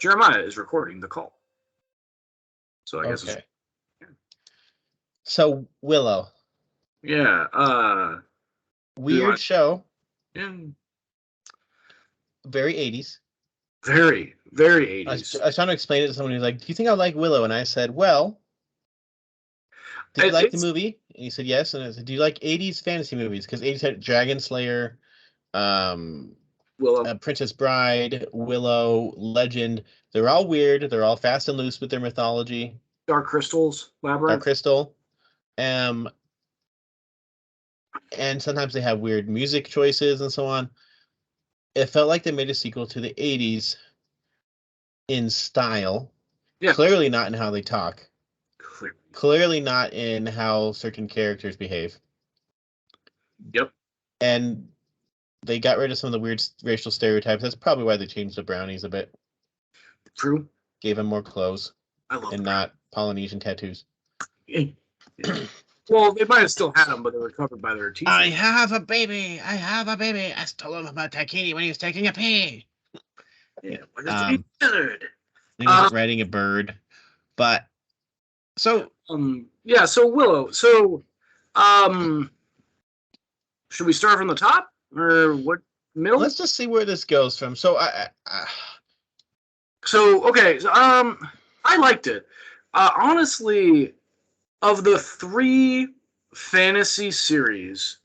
Jeremiah is recording the call. So I guess Okay. So Willow. Yeah. Weird show. Yeah. Very 80s. Very, very 80s. I was trying to explain it to someone who's like, "Do you think I like Willow?" And I said, "Well, did you like the movie?" And he said, "Yes." And I said, "Do you like 80s fantasy movies? Because 80s had Dragon Slayer, Willow, Princess Bride, Willow, Legend. They're all weird. They're all fast and loose with their mythology. Dark Crystals, Labyrinth. Dark Crystal. And sometimes they have weird music choices and so on. It felt like they made a sequel to the 80s in style. Yeah. Clearly not in how they talk. Clearly not in how certain characters behave. Yep. And they got rid of some of the weird racial stereotypes. That's probably why they changed the brownies a bit. True. Gave them more clothes. I love and not Polynesian tattoos. Yeah. Well, they might have still had them, but they were covered by their teeth. I have a baby. I stole him from a Takini when he was taking a pee. Yeah, he was riding a bird. But so yeah, so Willow. So should we start from the top or what middle? Let's just see where this goes from. So okay, so, I liked it. Honestly, of the 3 fantasy series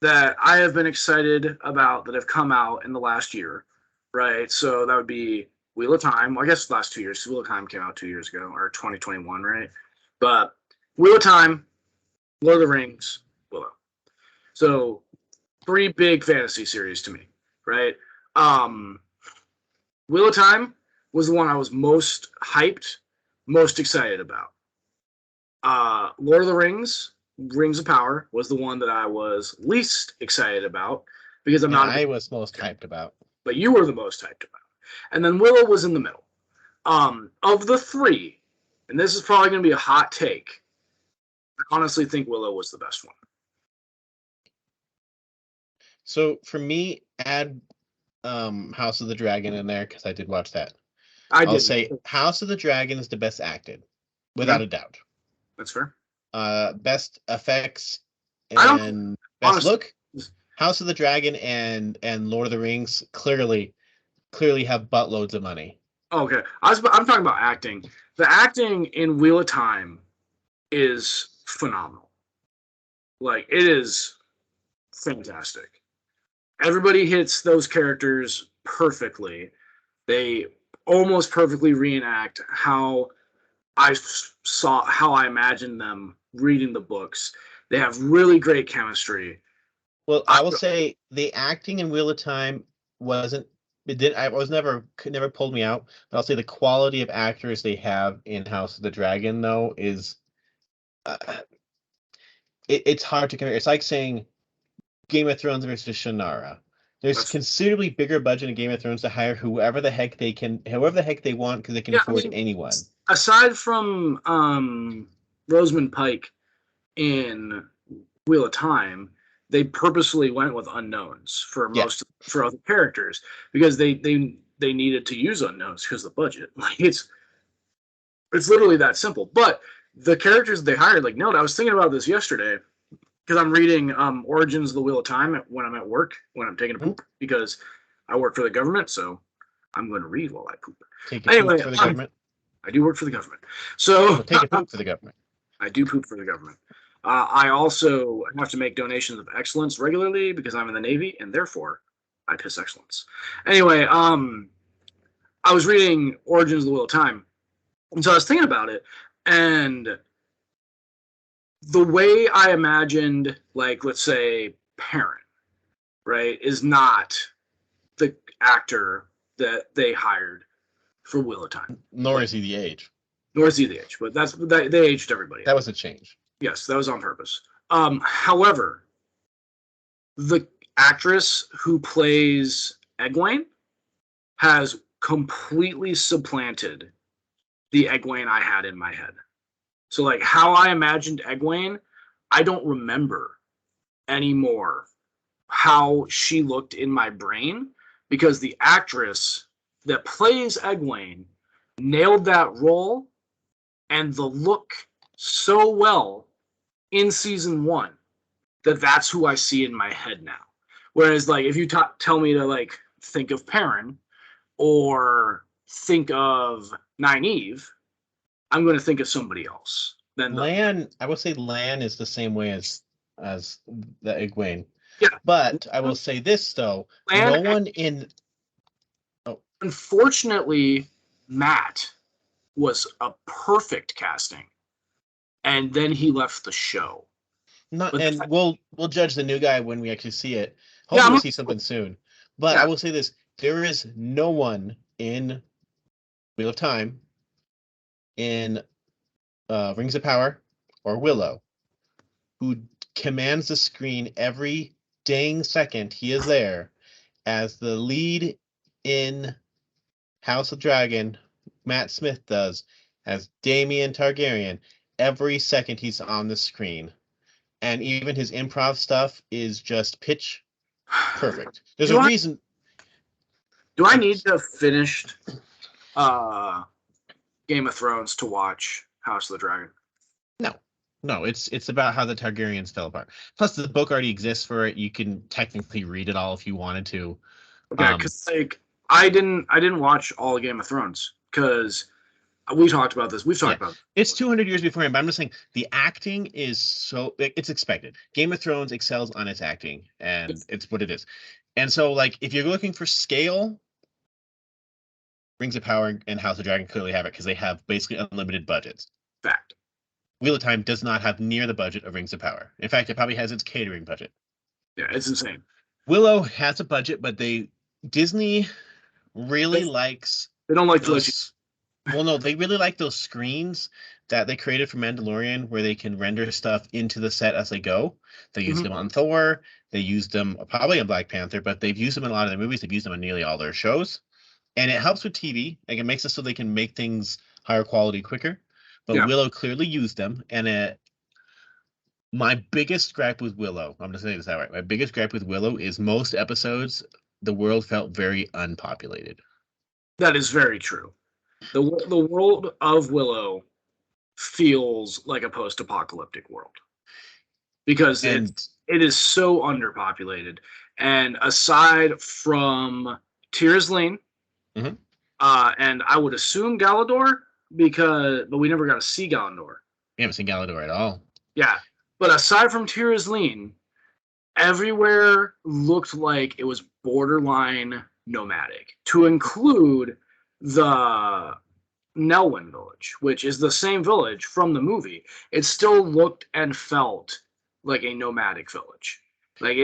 that I have been excited about that have come out in the last year, right? So that would be Wheel of Time. Well, I guess the last 2 years. Wheel of Time came out 2 years ago, or 2021, right? But Wheel of Time, Lord of the Rings, Willow. So 3 big fantasy series to me, right? Wheel of Time was the one I was most hyped, most excited about. Lord of the Rings, Rings of Power, was the one that I was least excited about because I was most hyped about. But you were the most hyped about. And then Willow was in the middle. Of the 3, and this is probably going to be a hot take, I honestly think Willow was the best one. So for me, add House of the Dragon in there because I did watch that. I'll say House of the Dragon is the best acted, without a doubt. That's fair. Best effects and best look. House of the Dragon and Lord of the Rings clearly have buttloads of money. Okay, I'm talking about acting. The acting in Wheel of Time is phenomenal. Like, it is fantastic. Everybody hits those characters perfectly. They almost perfectly reenact how I imagined them reading the books. They have really great chemistry. Well, I will say the acting in Wheel of Time never pulled me out. But I'll say the quality of actors they have in House of the Dragon though is it's hard to compare. It's like saying Game of Thrones versus Shannara. There's considerably bigger budget in Game of Thrones to hire whoever the heck they want because they can afford anyone. Aside from Rosamund Pike in Wheel of Time, they purposely went with unknowns for other characters because they needed to use unknowns because of the budget. Like it's literally that simple. But the characters they hired, like, no, I was thinking about this yesterday because I'm reading Origins of the Wheel of Time when I'm at work, when I'm taking a poop, because I work for the government, so I'm going to read while I poop. Take a poop for the government? I do work for the government. So take a poop for the government. I do poop for the government. I also have to make donations of excellence regularly because I'm in the Navy, and therefore I piss excellence. Anyway, I was reading Origins of the Wheel of Time, and so I was thinking about it, and the way I imagined, like, let's say, Perrin, right, is not the actor that they hired for Wheel of Time. Nor is he the age. But they aged everybody. That was a change. Yes, that was on purpose. However, the actress who plays Egwene has completely supplanted the Egwene I had in my head. So, like, how I imagined Egwene, I don't remember anymore how she looked in my brain because the actress that plays Egwene nailed that role and the look so well in season 1 that that's who I see in my head now. Whereas, like, if you tell me to, like, think of Perrin or think of Nynaeve, I'm going to think of somebody else. Then Lan, I would say Lan is the same way as the Egwene. Yeah. But I will say this, though. Lan, no one in... Oh. Unfortunately, Matt was a perfect casting. And then he left the show. And we'll judge the new guy when we actually see it. Hopefully we'll see something soon. But I will say this. There is no one in Wheel of Time, in Rings of Power, or Willow, who commands the screen every dang second he is there as the lead in House of Dragon, Matt Smith does, as Daemon Targaryen, every second he's on the screen. And even his improv stuff is just pitch perfect. There's a reason. Do I need to finish Game of Thrones to watch House of the Dragon? No, it's about how the Targaryens fell apart. Plus, the book already exists for it. You can technically read it all if you wanted to. Okay, because I didn't watch all of Game of Thrones because we talked about this. We've talked about it. It's 200 years before him, but I'm just saying the acting is so... It's expected. Game of Thrones excels on its acting, and it's what it is. And so, like, if you're looking for scale, Rings of Power and House of Dragon clearly have it because they have basically unlimited budgets. Fact. Wheel of Time does not have near the budget of Rings of Power. In fact, it probably has its catering budget. Yeah, it's insane. Willow has a budget, but Disney really likes... They don't like those... Well, no, they really like those screens that they created for Mandalorian where they can render stuff into the set as they go. They used them on Thor. They used them probably on Black Panther, but they've used them in a lot of their movies. They've used them in nearly all their shows. And it helps with TV. Like, it makes it so they can make things higher quality quicker. But Willow clearly used them. And my biggest gripe with Willow, I'm going to say this outright. My biggest gripe with Willow is most episodes, the world felt very unpopulated. That is very true. The world of Willow feels like a post-apocalyptic world because it is so underpopulated. And aside from Tir's Lane, and I would assume Galador, but we never got to see Galador. We haven't seen Galador at all. Yeah, but aside from Tir's Lane, everywhere looked like it was borderline nomadic, to include the Nelwyn village, which is the same village from the movie. It still looked and felt like a nomadic village. Like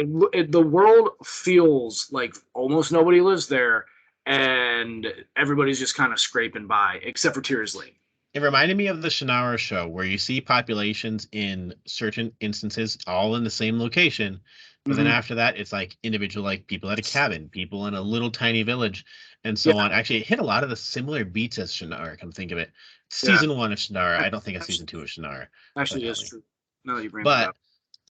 the world feels like almost nobody lives there, and everybody's just kind of scraping by, except for Tir's Lane. It reminded me of the Shannara show, where you see populations in certain instances all in the same location, but then after that, it's like individual, like people at a cabin, people in a little tiny village, and so on. Actually, it hit a lot of the similar beats as Shannara, come think of it. Season 1 of Shannara. I don't think it's Season 2 of Shannara. Actually, it's true. Now that you bring it up.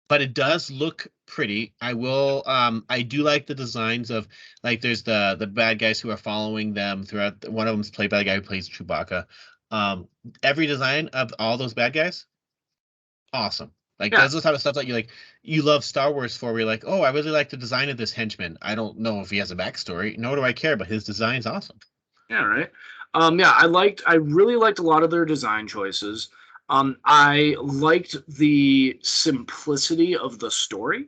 But it does look pretty. I do like the designs of, like, there's the bad guys who are following them throughout. One of them's played by the guy who plays Chewbacca. Every design of all those bad guys, awesome. Like, that's the type of stuff that you love Star Wars for, where you're like, oh, I really like the design of this henchman. I don't know if he has a backstory, nor do I care, but his design's awesome. Yeah, right. I really liked a lot of their design choices. I liked the simplicity of the story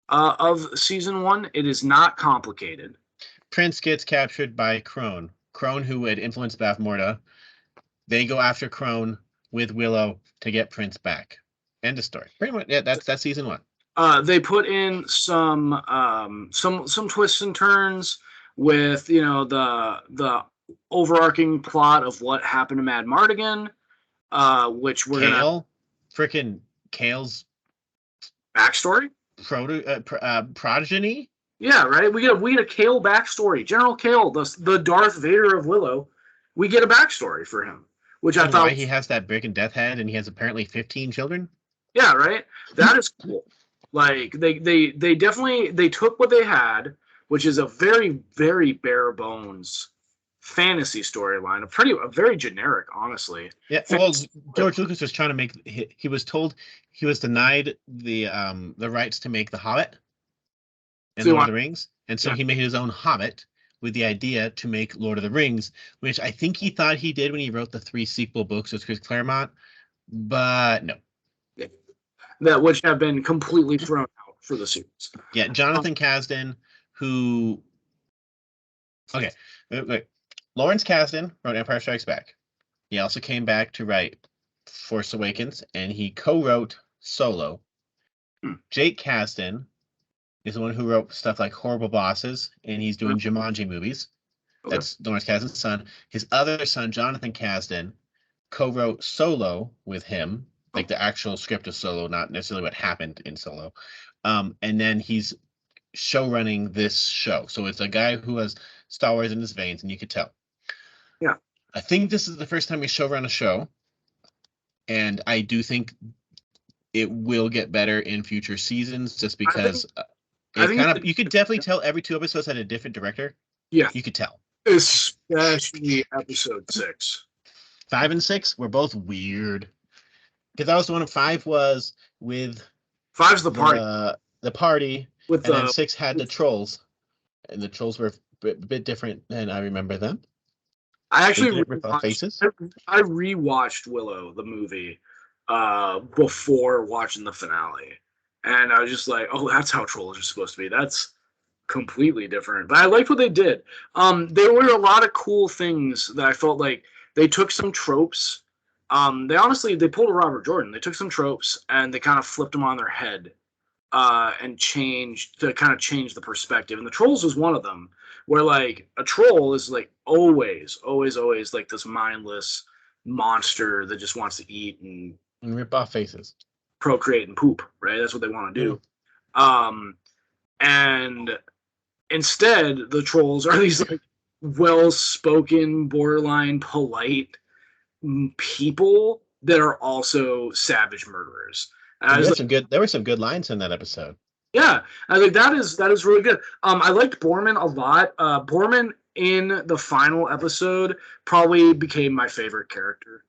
of season 1. It is not complicated. Prince gets captured by Crone, who had influenced Bath Morda. They go after Crone with Willow to get Prince back. End of story. Pretty much, yeah. That's season 1. They put in some twists and turns with the overarching plot of what happened to Mad Mardigan, which we're Kale's backstory, progeny. Yeah, right. We get a Kale backstory. General Kale, the Darth Vader of Willow. We get a backstory for him, which I thought why he has that break and death head, and he has apparently 15 children. Yeah, right. That is cool. Like they definitely took what they had, which is a very, very bare bones fantasy storyline, a very generic, honestly. Yeah, well, George Lucas was trying to make. He was told he was denied the rights to make The Hobbit and Lord of the Rings, and so he made his own Hobbit with the idea to make Lord of the Rings, which I think he thought he did when he wrote the 3 sequel books with Chris Claremont, but no. That which have been completely thrown out for the series. Yeah, Jonathan Kasdan, who. Okay, wait. Lawrence Kasdan wrote Empire Strikes Back. He also came back to write Force Awakens, and he co-wrote Solo. Jake Kasdan is the one who wrote stuff like Horrible Bosses, and he's doing Jumanji movies. Okay. That's Lawrence Kasdan's son. His other son, Jonathan Kasdan, co-wrote Solo with him, like the actual script of Solo, not necessarily what happened in Solo. And then he's show running this show. So it's a guy who has Star Wars in his veins, and you could tell. Yeah. I think this is the first time we show run a show, and I do think it will get better in future seasons just because you could definitely tell every 2 episodes had a different director. Yeah. You could tell. Especially episode 6. 5 and 6 were both weird. Because that was the one 5 was with 5's the party. The party. With and then 6 had the trolls. And the trolls were a bit different than I remember them. I actually I rewatched Willow, the movie, before watching the finale. And I was just like, oh, that's how trolls are supposed to be. That's completely different. But I liked what they did. There were a lot of cool things that I felt like they took some tropes. They pulled a Robert Jordan. They took some tropes and they kind of flipped them on their head and changed the perspective. And the trolls was one of them, where like a troll is like always like this mindless monster that just wants to eat and rip off faces, procreate and poop, right? That's what they want to do. And instead the trolls are these like well-spoken, borderline polite people that are also savage murderers. There were some good lines in that episode. Yeah, I think that is really good. I liked Borman a lot. Borman in the final episode probably became my favorite character,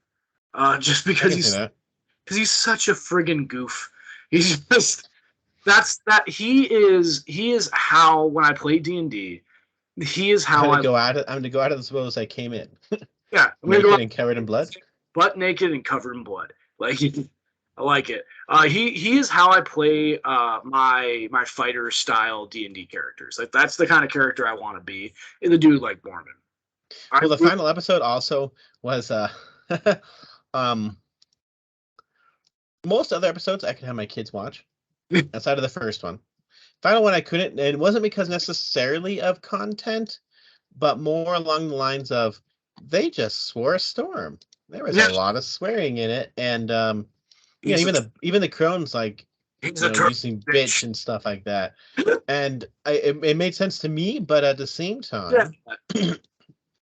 just because he's such a friggin' goof. He's just he is how when I play D&D, he is how I'm gonna go out of this world as I came in. Yeah, I'm gonna go and covered in blood, butt naked and covered in blood. Like I like it. He is how I play my fighter style D&D characters. Like that's the kind of character I want to be in the dude like Borman. Well, the final episode also was most other episodes I could have my kids watch outside of the first one. Final one I couldn't, and it wasn't because necessarily of content, but more along the lines of they just swore a storm. There was a lot of swearing in it, and even the crones like using bitch and stuff like that, and it made sense to me, but at the same time,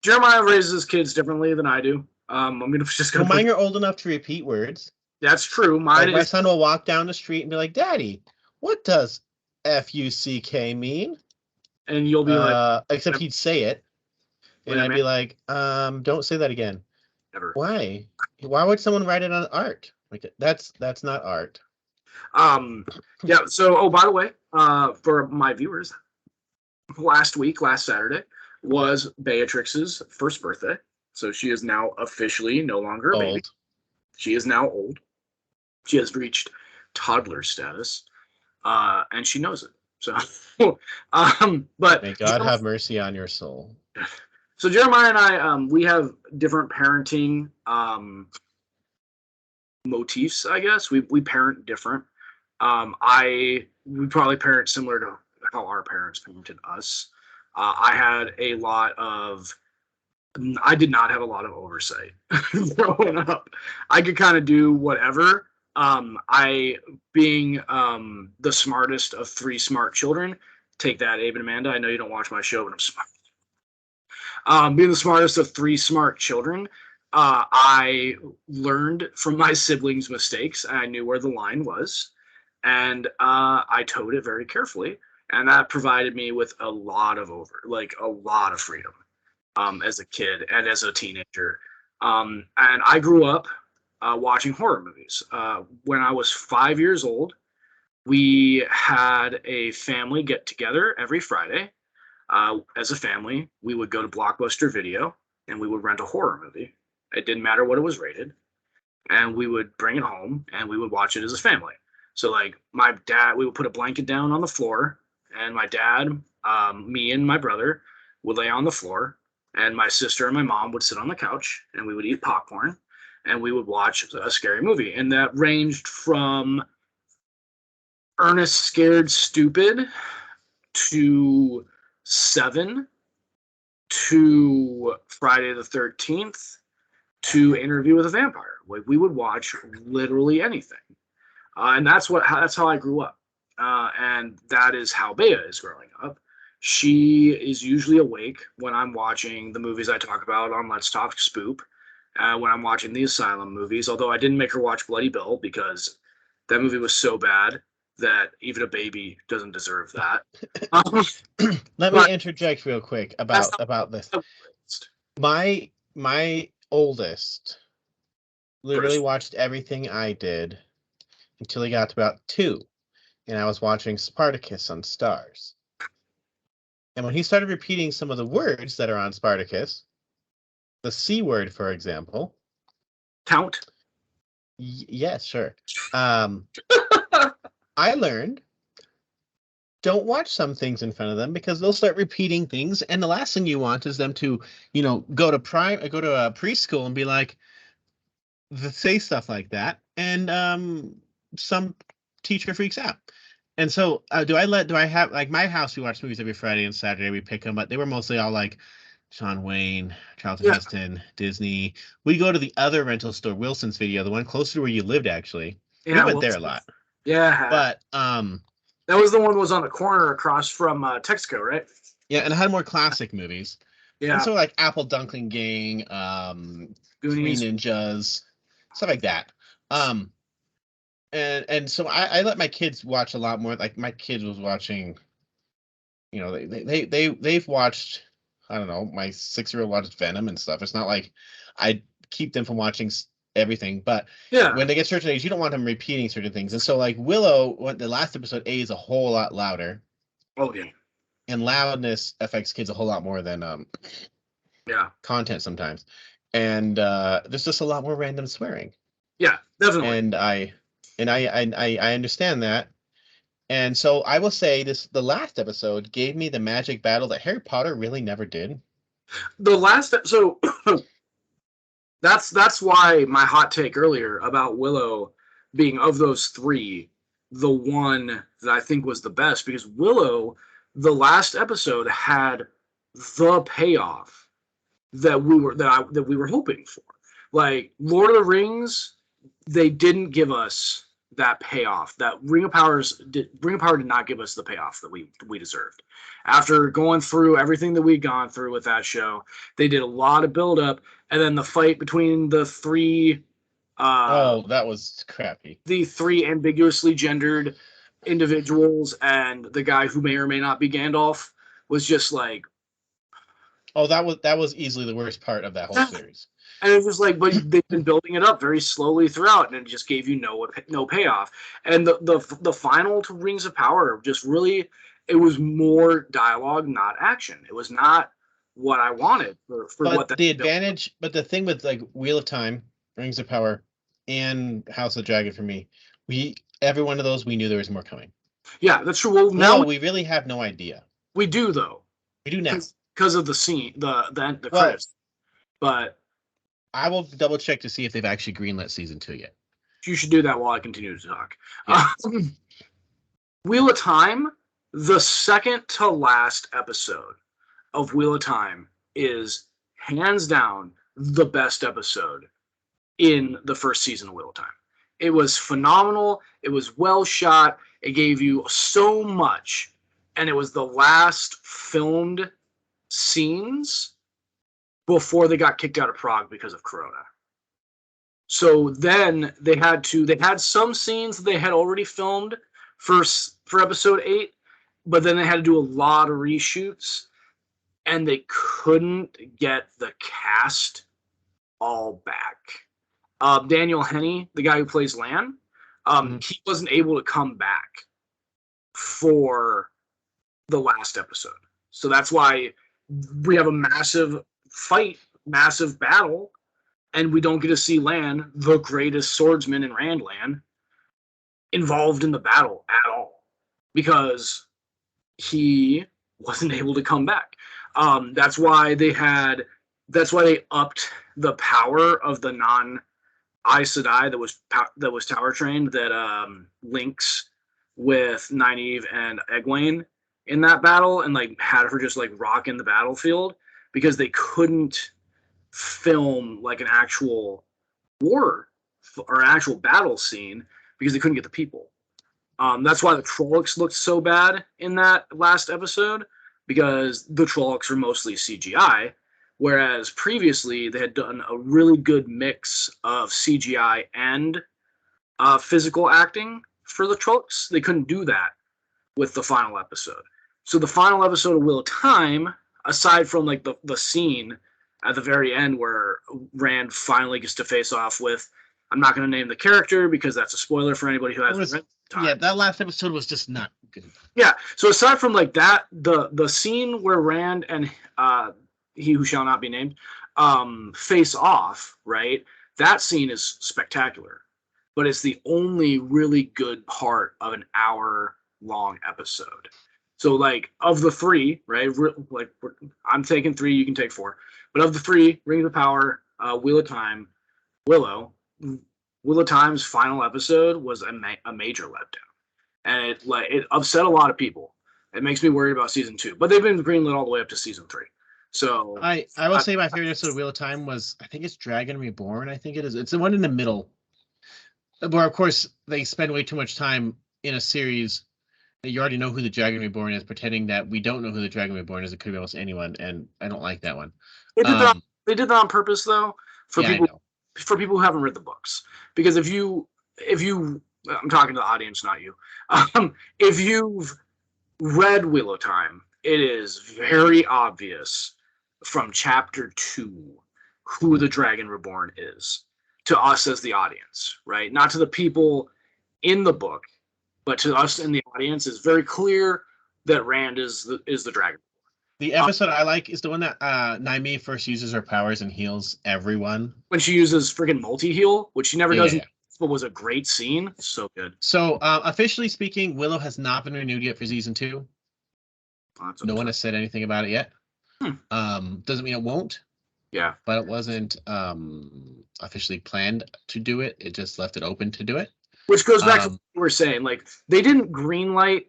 Jeremiah raises his kids differently than I do. Mine are old enough to repeat words. That's true. My son will walk down the street and be like, "Daddy, what does FUCK mean?" And you'll be like, except he'd say it, and I'd be like, "Don't say that again." Never. Why? Why would someone write it on art? Like that's not art. Yeah. So, by the way, for my viewers, last Saturday was Beatrix's first birthday. So she is now officially no longer a baby. She is now old. She has reached toddler status, and she knows it. So, but may God have mercy on your soul. So Jeremiah and I, we have different parenting motifs, I guess. We parent different. We probably parent similar to how our parents parented us. I did not have a lot of oversight growing up. I could kind of do whatever. Being the smartest of 3 smart children, take that, Abe and Amanda. I know you don't watch my show, but I'm smart. Being the smartest of 3 smart children, I learned from my siblings' mistakes, and I knew where the line was, and I towed it very carefully, and that provided me with a lot of freedom. as a kid and as a teenager. And I grew up watching horror movies. When I was 5 years old, we had a family get together every Friday. As a family, we would go to Blockbuster Video and we would rent a horror movie. It didn't matter what it was rated, and we would bring it home and we would watch it as a family. So like my dad, we would put a blanket down on the floor, and my dad, me and my brother would lay on the floor, and my sister and my mom would sit on the couch, and we would eat popcorn, and we would watch a scary movie. And that ranged from Ernest Scared Stupid to Seven to Friday the 13th to Interview with a Vampire. Like we would watch literally anything, and that's how I grew up, and that is how Bea is growing up. She is usually awake when I'm watching the movies I talk about on Let's Talk Spoop, when I'm watching the Asylum movies. Although I didn't make her watch Bloody Bill because that movie was so bad that even a baby doesn't deserve that. Let me interject real quick about this. My oldest literally watched everything I did until he got to about 2, and I was watching Spartacus on Stars. And when he started repeating some of the words that are on Spartacus, the C word, for example. Count? Yes, sure. I learned, don't watch some things in front of them because they'll start repeating things, and the last thing you want is them to, go to a preschool and be like, say stuff like that, and some teacher freaks out. And so, do I have, like, my house, we watch movies every Friday and Saturday, we pick them up. They were mostly all like John Wayne, Charlton Heston, Disney. We go to the other rental store, Wilson's Video, the one closer to where you lived, actually. Yeah, we went there a lot. Yeah. But that was the one that was on the corner across from Texaco, right? Yeah, and it had more classic movies. Yeah. And so like Apple Dunkling Gang, Three Ninjas, stuff like that. And so I let my kids watch a lot more. Like my kids was watching, they've watched, I don't know, my 6-year-old watched Venom and stuff. It's not like I keep them from watching everything, but when they get certain age, you don't want them repeating certain things. And so like Willow, the last episode A is a whole lot louder. Oh yeah. And loudness affects kids a whole lot more than content sometimes. And there's just a lot more random swearing. Yeah, definitely. And I understand that. And so I will say the last episode gave me the magic battle that Harry Potter really never did. The last so that's why my hot take earlier about Willow being, of those 3, the one that I think was the best, because Willow, the last episode, had the payoff that we were hoping for. Like Lord of the Rings, they didn't give us that payoff. That Ring of Power did not give us the payoff that we deserved. After going through everything that we'd gone through with that show, they did a lot of build up, and then the fight between the 3 that was crappy. The 3 ambiguously gendered individuals and the guy who may or may not be Gandalf was just like, that was easily the worst part of that whole series. And it was like, but they've been building it up very slowly throughout, and it just gave you no payoff. And the final to Rings of Power just really, it was more dialogue, not action. It was not what I wanted for what the advantage. But the thing with like Wheel of Time, Rings of Power, and House of Dragon for me, every one of those we knew there was more coming. Yeah, that's true. Well, now we really have no idea. We do though. We do now because of the scene, the credits. But I will double check to see if they've actually greenlit season 2 yet. You should do that while I continue to talk. Yeah. Wheel of Time, the second to last episode of Wheel of Time is hands down the best episode in the first season of Wheel of Time. It was phenomenal. It was well shot. It gave you so much. And it was the last filmed scenes before they got kicked out of Prague because of Corona. So then they had some scenes that they had already filmed for episode 8, but then they had to do a lot of reshoots. and they couldn't get the cast all back. Daniel Henney, the guy who plays Lan, he wasn't able to come back for the last episode. So that's why we have a massive fight, massive battle, and we don't get to see Lan, the greatest swordsman in Randland, involved in the battle at all because he wasn't able to come back. That's why they upped the power of the non-Aes Sedai that was tower trained that links with Nynaeve and Egwene in that battle, and like had her just like rock in the battlefield because they couldn't film like an actual war or an actual battle scene because they couldn't get the people. That's why the Trollocs looked so bad in that last episode, because the Trollocs are mostly CGI, whereas previously they had done a really good mix of CGI and physical acting for the Trollocs. They couldn't do that with the final episode. So the final episode of Wheel of Time, aside from like the scene at the very end where Rand finally gets to face off with, I'm not going to name the character because that's a spoiler for anybody who hasn't read time. Yeah, that last episode was just not good. Yeah, so aside from like that, the scene where Rand and he who shall not be named face off, right? That scene is spectacular, but it's the only really good part of an hour-long episode. So like of the three, right? Like I'm taking 3, you can take 4, but of the 3, Rings of Power, Wheel of Time, Willow. Wheel of Time's final episode was a major letdown, and it upset a lot of people. It makes me worried about season 2, but they've been greenlit all the way up to season 3. So I will say my favorite episode of Wheel of Time was, I think it's Dragon Reborn. I think it is. It's the one in the middle, where of course they spend way too much time in a series that you already know who the Dragon Reborn is, pretending that we don't know who the Dragon Reborn is. It could be almost anyone, and I don't like that one. They did that on purpose, though, for people who haven't read the books. Because if you, I'm talking to the audience, not you. If you've read Wheel of Time, it is very obvious from chapter 2 who the Dragon Reborn is to us as the audience, right? Not to the people in the book, but to us in the audience. It's very clear that Rand is the Dragon. The episode I like is the one that Nynaeve first uses her powers and heals everyone. When she uses friggin' multi-heal, which she never does, but was a great scene. So good. So, officially speaking, Willow has not been renewed yet for season 2. No one has said anything about it yet. Doesn't mean it won't. Yeah. But it wasn't officially planned to do it. It just left it open to do it. Which goes back to what we were saying. Like, they didn't greenlight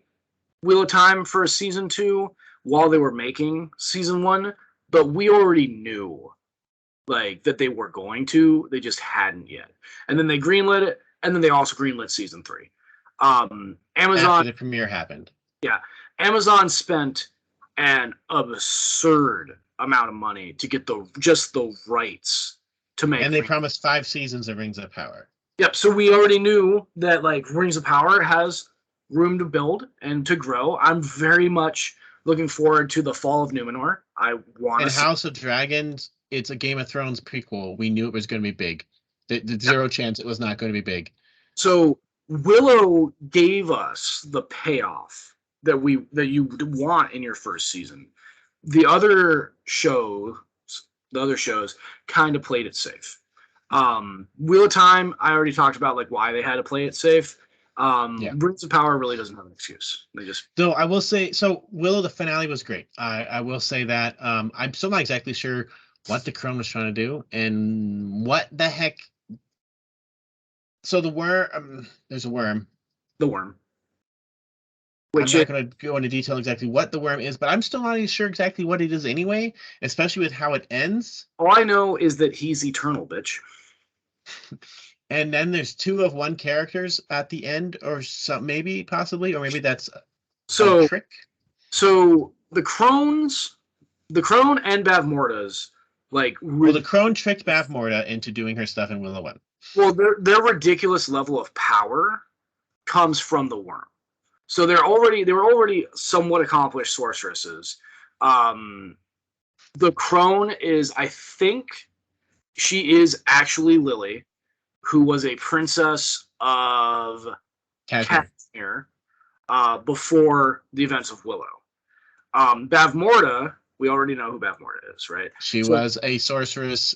Wheel of Time for season 2 while they were making season 1, but we already knew like that they were going to. They just hadn't yet. And then they greenlit it, and then they also greenlit season 3. Amazon, after the premiere happened. Yeah. Amazon spent an absurd amount of money to get the rights to make. And they promised 5 seasons of Rings of Power. Yep. So we already knew that like Rings of Power has room to build and to grow. I'm very much looking forward to the Fall of Numenor. I want to. House of Dragons, it's a Game of Thrones prequel. We knew it was going to be big. The zero chance it was not going to be big. So Willow gave us the payoff that you want in your first season. The other shows kind of played it safe. Wheel of Time, I already talked about like why they had to play it safe. Rings of Power really doesn't have an excuse. They just. Though I will say, so Willow, the finale was great. I will say that. I'm still not exactly sure what the Crone was trying to do and what the heck. So the worm, there's a worm. The worm. Which I'm not going to go into detail exactly what the worm is, but I'm still not even sure exactly what it is anyway, especially with how it ends. All I know is that he's eternal, bitch. And then there's 2 of 1 characters at the end, or some, maybe, possibly, or maybe that's a trick. So the Crone and Bavmorda's like. Well, the Crone tricked Bavmorda into doing her stuff in Willow 1. Well, their ridiculous level of power comes from the worm. So they were already somewhat accomplished sorceresses. The crone is, I think, she is actually Lily, who was a princess of Cashmere before the events of Willow. Bavmorda, we already know who Bavmorda is, right? She was a sorceress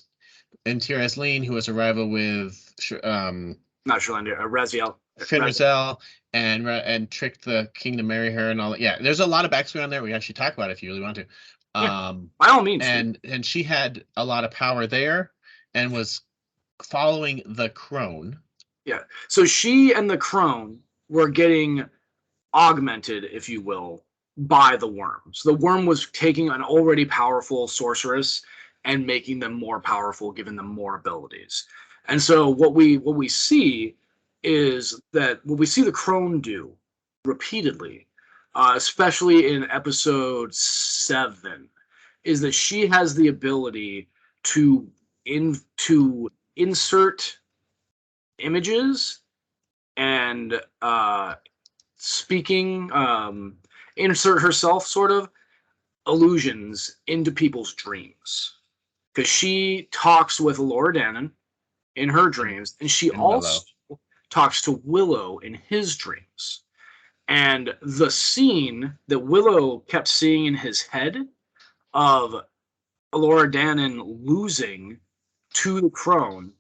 in Tir Asleen who was a rival with not Sherlinda, Raziel. Finrazel and tricked the king to marry her and all that. Yeah, there's a lot of backstory on there. We actually talk about it if you really want to. By all means. And she had a lot of power there and was following the crone. Yeah. So she and the crone were getting augmented, if you will, by the worm. So the worm was taking an already powerful sorceress and making them more powerful, giving them more abilities. And so what we see is that what we see the crone do repeatedly, especially in episode 7, is that she has the ability to insert images and speaking, insert herself sort of illusions into people's dreams, because she talks with Laura Dannon in her dreams, and she also talks to Willow in his dreams. And the scene that Willow kept seeing in his head of Laura Dannon losing to the crone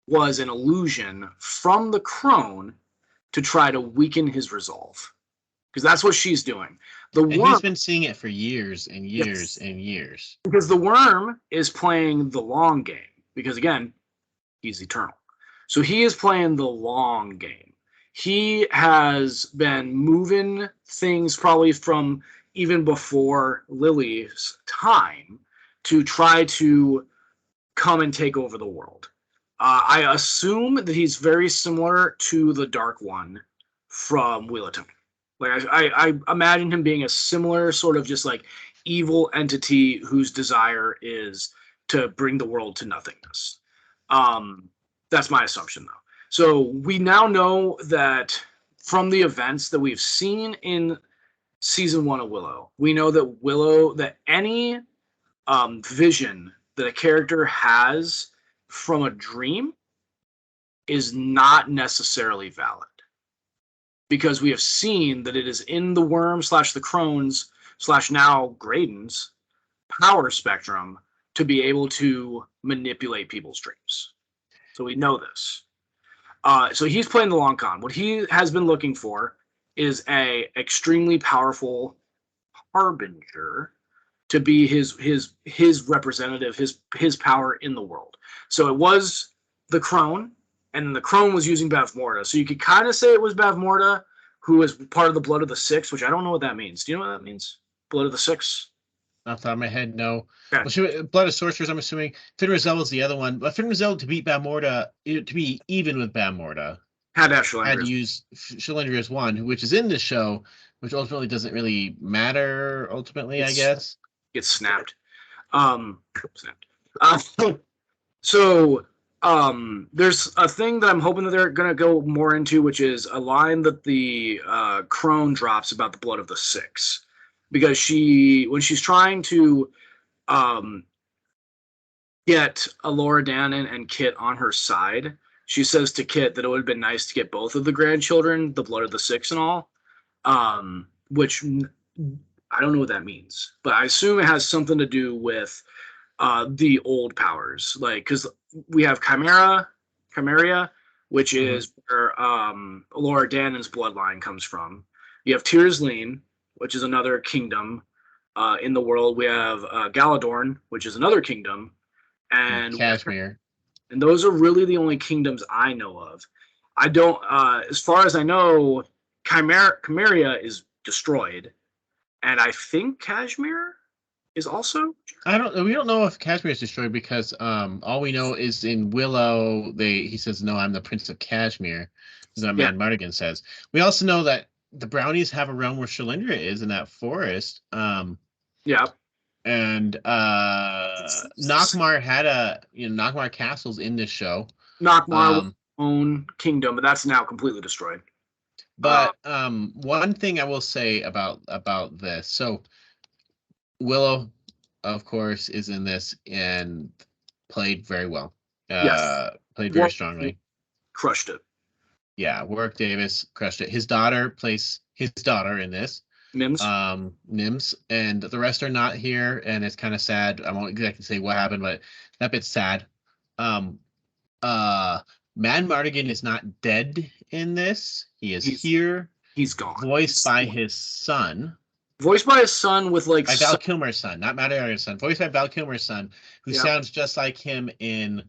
was an illusion from the crone to try to weaken his resolve, because that's what she's doing. He's been seeing it for years and years and years. Because the worm is playing the long game, because again, he's eternal. So he is playing the long game. He has been moving things probably from even before Lily's time to try to come and take over the world. I assume that he's very similar to the Dark One from Willow. Like I imagine him being a similar sort of just like evil entity whose desire is to bring the world to nothingness. That's my assumption, though. So we now know that from the events that we've seen in season 1 of Willow, we know that any vision that a character has from a dream is not necessarily valid, because we have seen that it is in the worm / the crones / now Graydon's power spectrum to be able to manipulate people's dreams. So we know this. So he's playing the long con. What he has been looking for is a extremely powerful harbinger to be his representative, his power in the world. So it was the crone, and the crone was using Bavmorda. So you could kind of say it was Bavmorda, who was part of the Blood of the Six, which I don't know what that means. Do you know what that means? Blood of the Six? Off the top of my head, no. Okay. Well, Blood of Sorcerers, I'm assuming. Finrazel was the other one. But Finrazel, to beat Bavmorda, to be even with Bavmorda, had to use Shalendria's one, which is in the show, which ultimately doesn't really matter, ultimately, I guess. Gets snapped. So there's a thing that I'm hoping that they're going to go more into, which is a line that the crone drops about the Blood of the Six. Because when she's trying to get Laura Dannon and Kit on her side, she says to Kit that it would have been nice to get both of the grandchildren, the Blood of the Six and all, which I don't know what that means, but I assume it has something to do with the old powers, like, because we have Chimeria, which is where Laura Dannon's bloodline comes from. You have Tir Asleen, which is another kingdom in the world. We have Galadorn, which is another kingdom, and Cashmere. And those are really the only kingdoms I know of. I don't, as far as I know, Chimeria is destroyed, and I think Kashmir is also. We don't know if Kashmir is destroyed, because all we know is in Willow he says, "No, I'm the Prince of Kashmir," is what Mad Mardigan says. We also know that the brownies have a realm where Shalendria is in that forest. Yeah. And Nockmaar had Nockmaar castles in this show. Nockmaar own kingdom, but that's now completely destroyed. But one thing I will say about this, so Willow, of course, is in this and played very well. Yes. Played very strongly. Crushed it. Yeah, Warwick Davis crushed it. His daughter plays his daughter in this. Nims. Nims, and the rest are not here, and it's kind of sad. I won't exactly say what happened, but that bit's sad. Man Mardigan is not dead in this. He's here. He's gone. Voiced by his son. Voiced by his son with like... By Val Kilmer's son, not Matt Mardigan's son. Voiced by Val Kilmer's son, who sounds just like him in...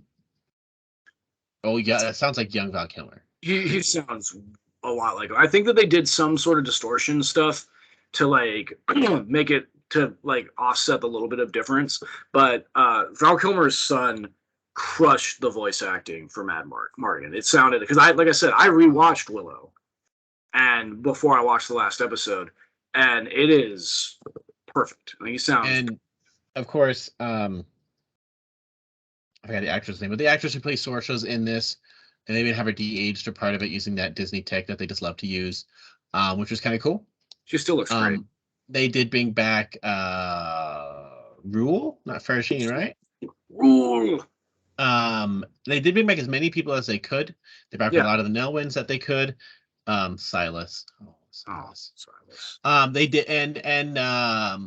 Oh, yeah, that sounds like young Val Kilmer. He sounds a lot like him. I think that they did some sort of distortion stuff to like make it to like offset a little bit of difference. But Val Kilmer's son crushed the voice acting for Mad Mardigan. It sounded... Because like I said, I rewatched Willow and before I watched the last episode, and it is perfect. Like, he sounds... And, of course, I forgot the actress' name, but the actress who plays Sorcerer's in this, and they even have her de-aged or part of it using that Disney tech that they just love to use, which was kind of cool. She still looks great. They did bring back Rule, not Fershine, right? Rule. They did bring back as many people as they could. They brought back a lot of the Nelwyns that they could. Silas. Silas. They did, and a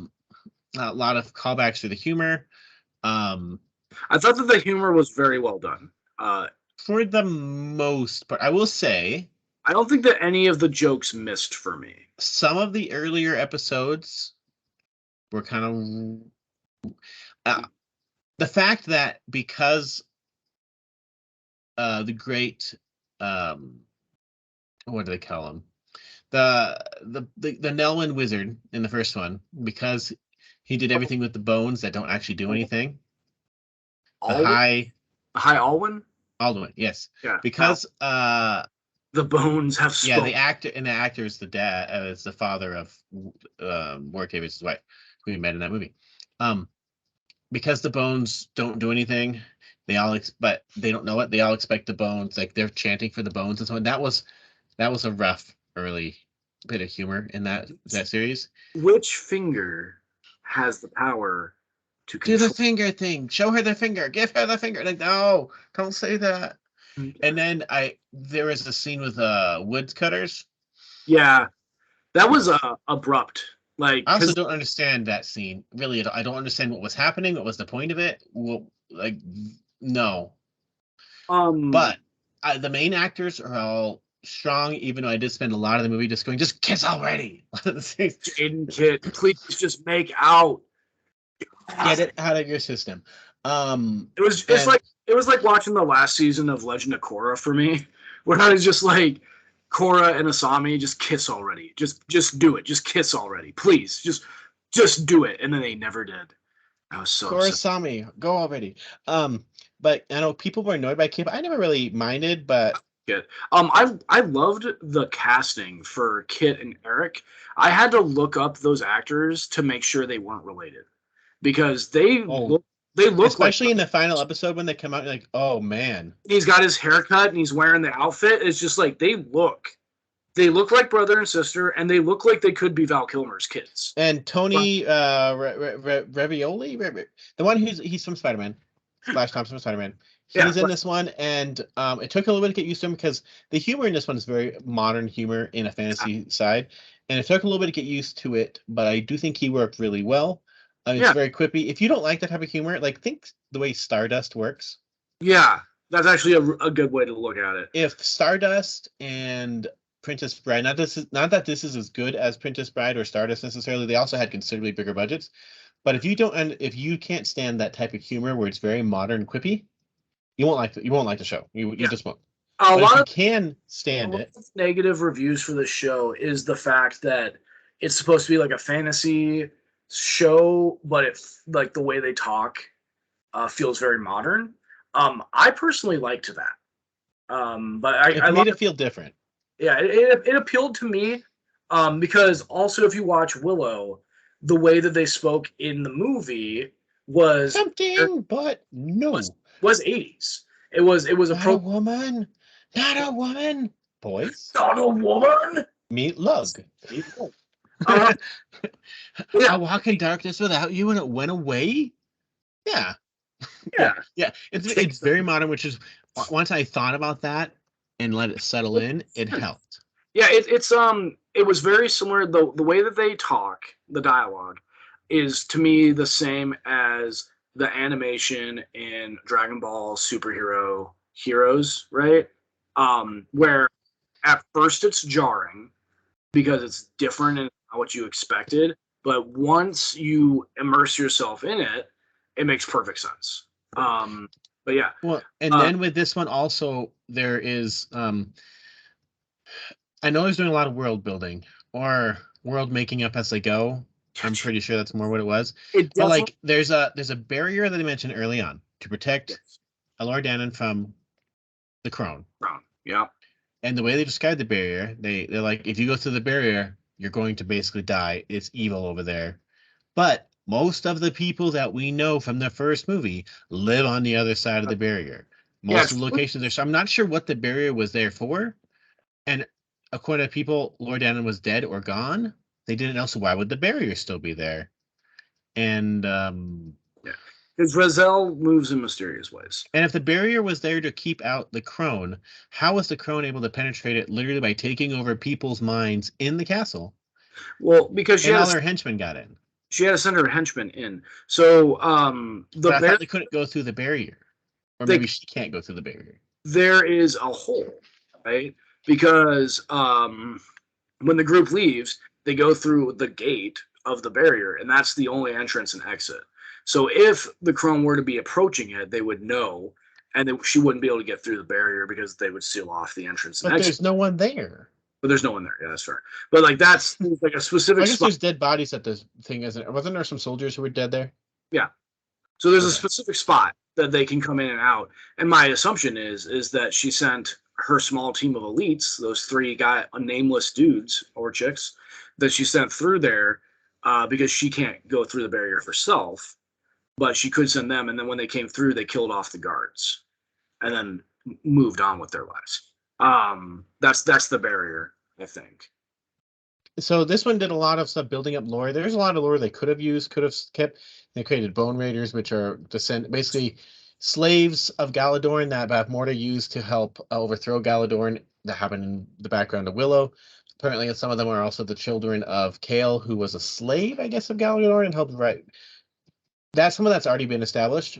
lot of callbacks to the humor. I thought that the humor was very well done. For the most part, I will say, I don't think that any of the jokes missed for me. Some of the earlier episodes were kind of the fact that because the great what do they call him? The Nelwyn wizard in the first one, because he did everything with the bones that don't actually do anything. High Alwyn? Alwyn, yes. Yeah. Because the bones have spoken. Yeah, the actor is the dad, is the father of Warwick Davis' wife, who we met in that movie. Because the bones don't do anything, but they don't know it. They all expect the bones, like they're chanting for the bones and so on. That was a rough early bit of humor in that series. Which finger has the power to do the finger thing? Show her the finger. Give her the finger. Like, no, don't say that. And then there was a scene with woodcutters. Yeah, that was abrupt. Like, I also don't understand that scene. Really, I don't understand what was happening. What was the point of it? Well, like, no. But the main actors are all strong, even though I did spend a lot of the movie just going, just kiss already. Jaden, kid, please just make out. Get it out of your system. It was like watching the last season of Legend of Korra for me, where I was just like, Korra and Asami, just kiss already. Just do it. Just kiss already, please. Just do it. And then they never did. I was so Korra, Asami, go already. But I know people were annoyed by Kit. I never really minded, but good. I loved the casting for Kit and Eric. I had to look up those actors to make sure they weren't related, because they look especially in the final episode when they come out, like, oh man, he's got his haircut and he's wearing the outfit. It's just like they look like brother and sister, and they look like they could be Val Kilmer's kids. And Tony Ravioli, the one he's from Spider-Man, Flash Thompson from Spider-Man. He's in this one, and it took a little bit to get used to him because the humor in this one is very modern humor in a fantasy side, and it took a little bit to get used to it. But I do think he worked really well. It's very quippy. If you don't like that type of humor, like, think the way Stardust works. Yeah, that's actually a good way to look at it. If Stardust and Princess Bride, not that this is as good as Princess Bride or Stardust necessarily, they also had considerably bigger budgets. But if you can't stand that type of humor where it's very modern, quippy, you won't like the show. You just won't. A lot of can stand it. Negative reviews for this show is the fact that it's supposed to be like a fantasy show, but it's like the way they talk feels very modern. I personally liked that. But I made it feel different. Yeah, it appealed to me because also if you watch Willow, the way that they spoke in the movie was something, but no, was 80s. It was not a woman, boys, not a woman. Meat Lug. Yeah. I walk in darkness without you, and it went away. Yeah. Yeah. It's very modern, which is once I thought about that and let it settle in, it helped. Yeah, it was very similar. The way that they talk, the dialogue, is to me the same as the animation in Dragon Ball Superhero Heroes, right? Where at first it's jarring because it's different and not what you expected, but once you immerse yourself in it, it makes perfect sense. But yeah. Well, and then with this one also there is I know he's doing a lot of world building or world making up as they go. I'm pretty sure that's more what it was. But like there's a barrier that they mentioned early on to protect Elora Danan from the Crone. Yeah. And the way they describe the barrier, they're like, if you go through the barrier, you're going to basically die. It's evil over there. But most of the people that we know from the first movie live on the other side of the barrier. Most of the locations there. So I'm not sure what the barrier was there for. And according to people, Elora Danan was dead or gone. They didn't know, so why would the barrier still be there? And because Razel moves in mysterious ways. And if the barrier was there to keep out the Crone, how was the Crone able to penetrate it literally by taking over people's minds in the castle? Well, because all her henchmen got in. She had to send her henchmen in. So but I thought they couldn't go through the barrier. Or maybe she can't go through the barrier. There is a hole, right? Because when the group leaves, they go through the gate of the barrier, and that's the only entrance and exit. So if the Crone were to be approaching it, they would know, and she wouldn't be able to get through the barrier because they would seal off the entrance and exit. But there's no one there. But there's no one there. Yeah, that's fair. But like that's like a specific. I guess there's dead bodies at this thing, isn't it? Wasn't there some soldiers who were dead there? Yeah. So there's a specific spot that they can come in and out. And my assumption is that she sent her small team of elites, those 3 nameless dudes or chicks, that she sent through there because she can't go through the barrier herself, but she could send them. And then when they came through, they killed off the guards and then moved on with their lives. That's the barrier, I think. So this one did a lot of stuff building up lore. There's a lot of lore they could have used, could have kept. They created Bone Raiders, which are basically slaves of Galadorn that Bavmorda used to help overthrow Galadorn. That happened in the background of Willow. Apparently, some of them are also the children of Kale, who was a slave, I guess, of Galadorn and helped write. Some of that's already been established.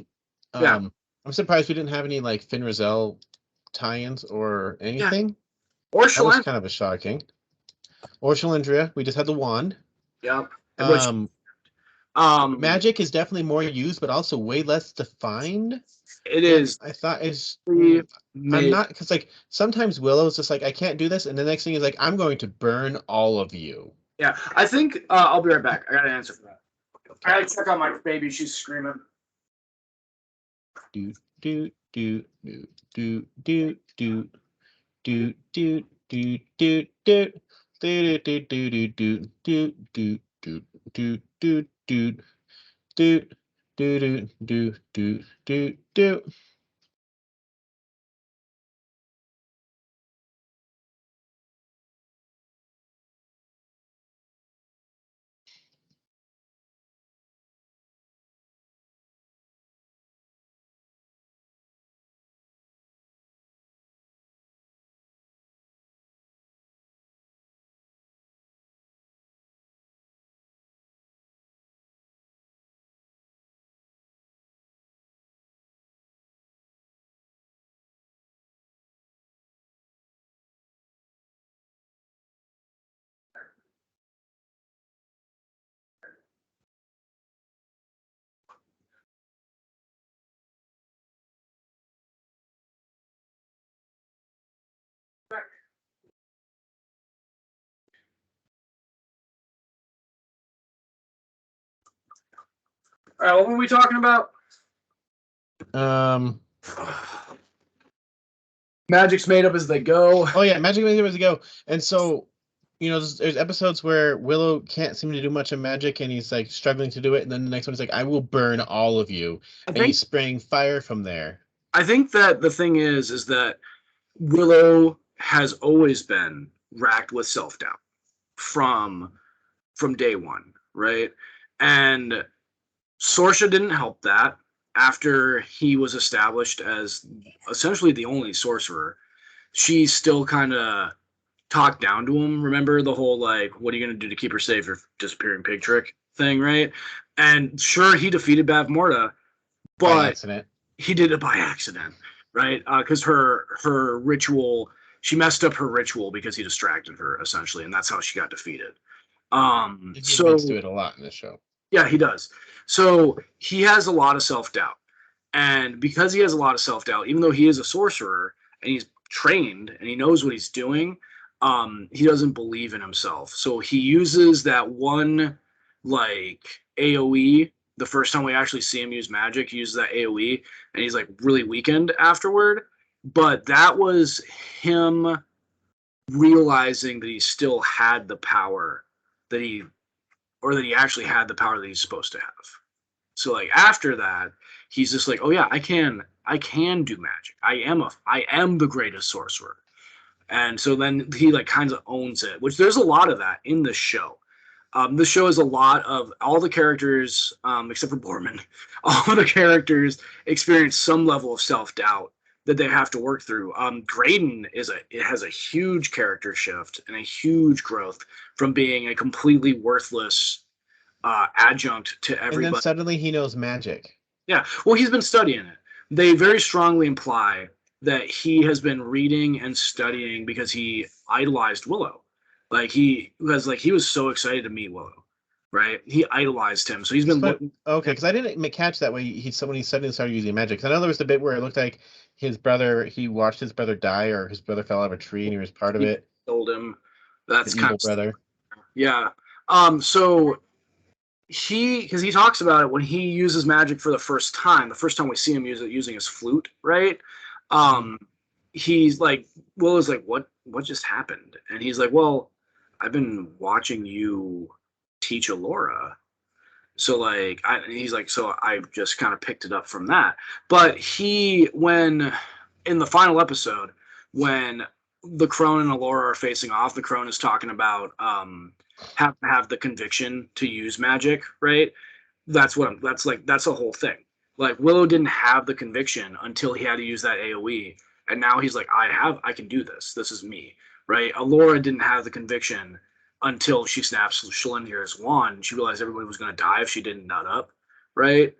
Yeah. I'm surprised we didn't have any like Fin Raziel tie-ins or anything. Yeah. Or that was kind of a shocking. Or Shalandria. We just had the wand. Yeah. Magic is definitely more used, but also way less defined. It is. I thought I'm not, because like sometimes Willow's just like, I can't do this, and the next thing is like, I'm going to burn all of you. Yeah, I think I'll be right back. I got an answer for that. I gotta check on my baby. She's screaming. Do do do do do do do do do do do do. Do do do do do do do do do do do do do do do do do. All right, what were we talking about? Magic's made up as they go. Oh yeah, magic made up as they go. And so, there's episodes where Willow can't seem to do much of magic, and he's like struggling to do it. And then the next one is like, "I will burn all of you," and he's spraying fire from there. I think that the thing is that Willow has always been racked with self-doubt from from day one, right? And Sorsha didn't help that after he was established as essentially the only sorcerer. She still kind of talked down to him. Remember the whole, like, what are you going to do to keep her safe, your disappearing pig trick thing, right? And sure, he defeated Bavmorda, but he did it by accident, right? Because her ritual, she messed up her ritual because he distracted her, essentially, and that's how she got defeated. He admits to it a lot in this show. Yeah, he does. So he has a lot of self-doubt. And because he has a lot of self-doubt, even though he is a sorcerer and he's trained and he knows what he's doing, he doesn't believe in himself. So he uses that one, like, AoE. The first time we actually see him use magic, he uses that AoE, and he's, like, really weakened afterward. But that was him realizing that he still had the power that he actually had the power that he's supposed to have. So, like, after that, he's just like, oh yeah, I can do magic. I am the greatest sorcerer. And so then he, like, kind of owns it, which there's a lot of that in the show. This show is a lot of all the characters, except for Borman, all the characters experience some level of self-doubt that they have to work through. Graydon has a huge character shift and a huge growth from being a completely worthless adjunct to everybody. And then suddenly he knows magic. Yeah, well, he's been studying it. They very strongly imply that he has been reading and studying because he idolized Willow. Like, he was so excited to meet Willow, right? He idolized him, so he's been looking. Okay, because I didn't catch that way. He suddenly started using magic. Because I know there was the bit where it looked like his brother. He watched his brother die, or his brother fell out of a tree, and he was part of it. Told him. That's kind of brother. Yeah. So because he talks about it when he uses magic for the first time we see him use it using his flute, right? He's like, Willow's like, what just happened? And he's like, well, I've been watching you teach Alora. So, like, he's like, so I just kind of picked it up from that. But when in the final episode, when the Crone and Alora are facing off, the Crone is talking about have the conviction to use magic, right? That's the whole thing. Like, Willow didn't have the conviction until he had to use that AoE, and now he's like, I can do this. This is me, right? Alora didn't have the conviction until she snaps Schlinger's wand. She realized everybody was going to die if she didn't nut up, right?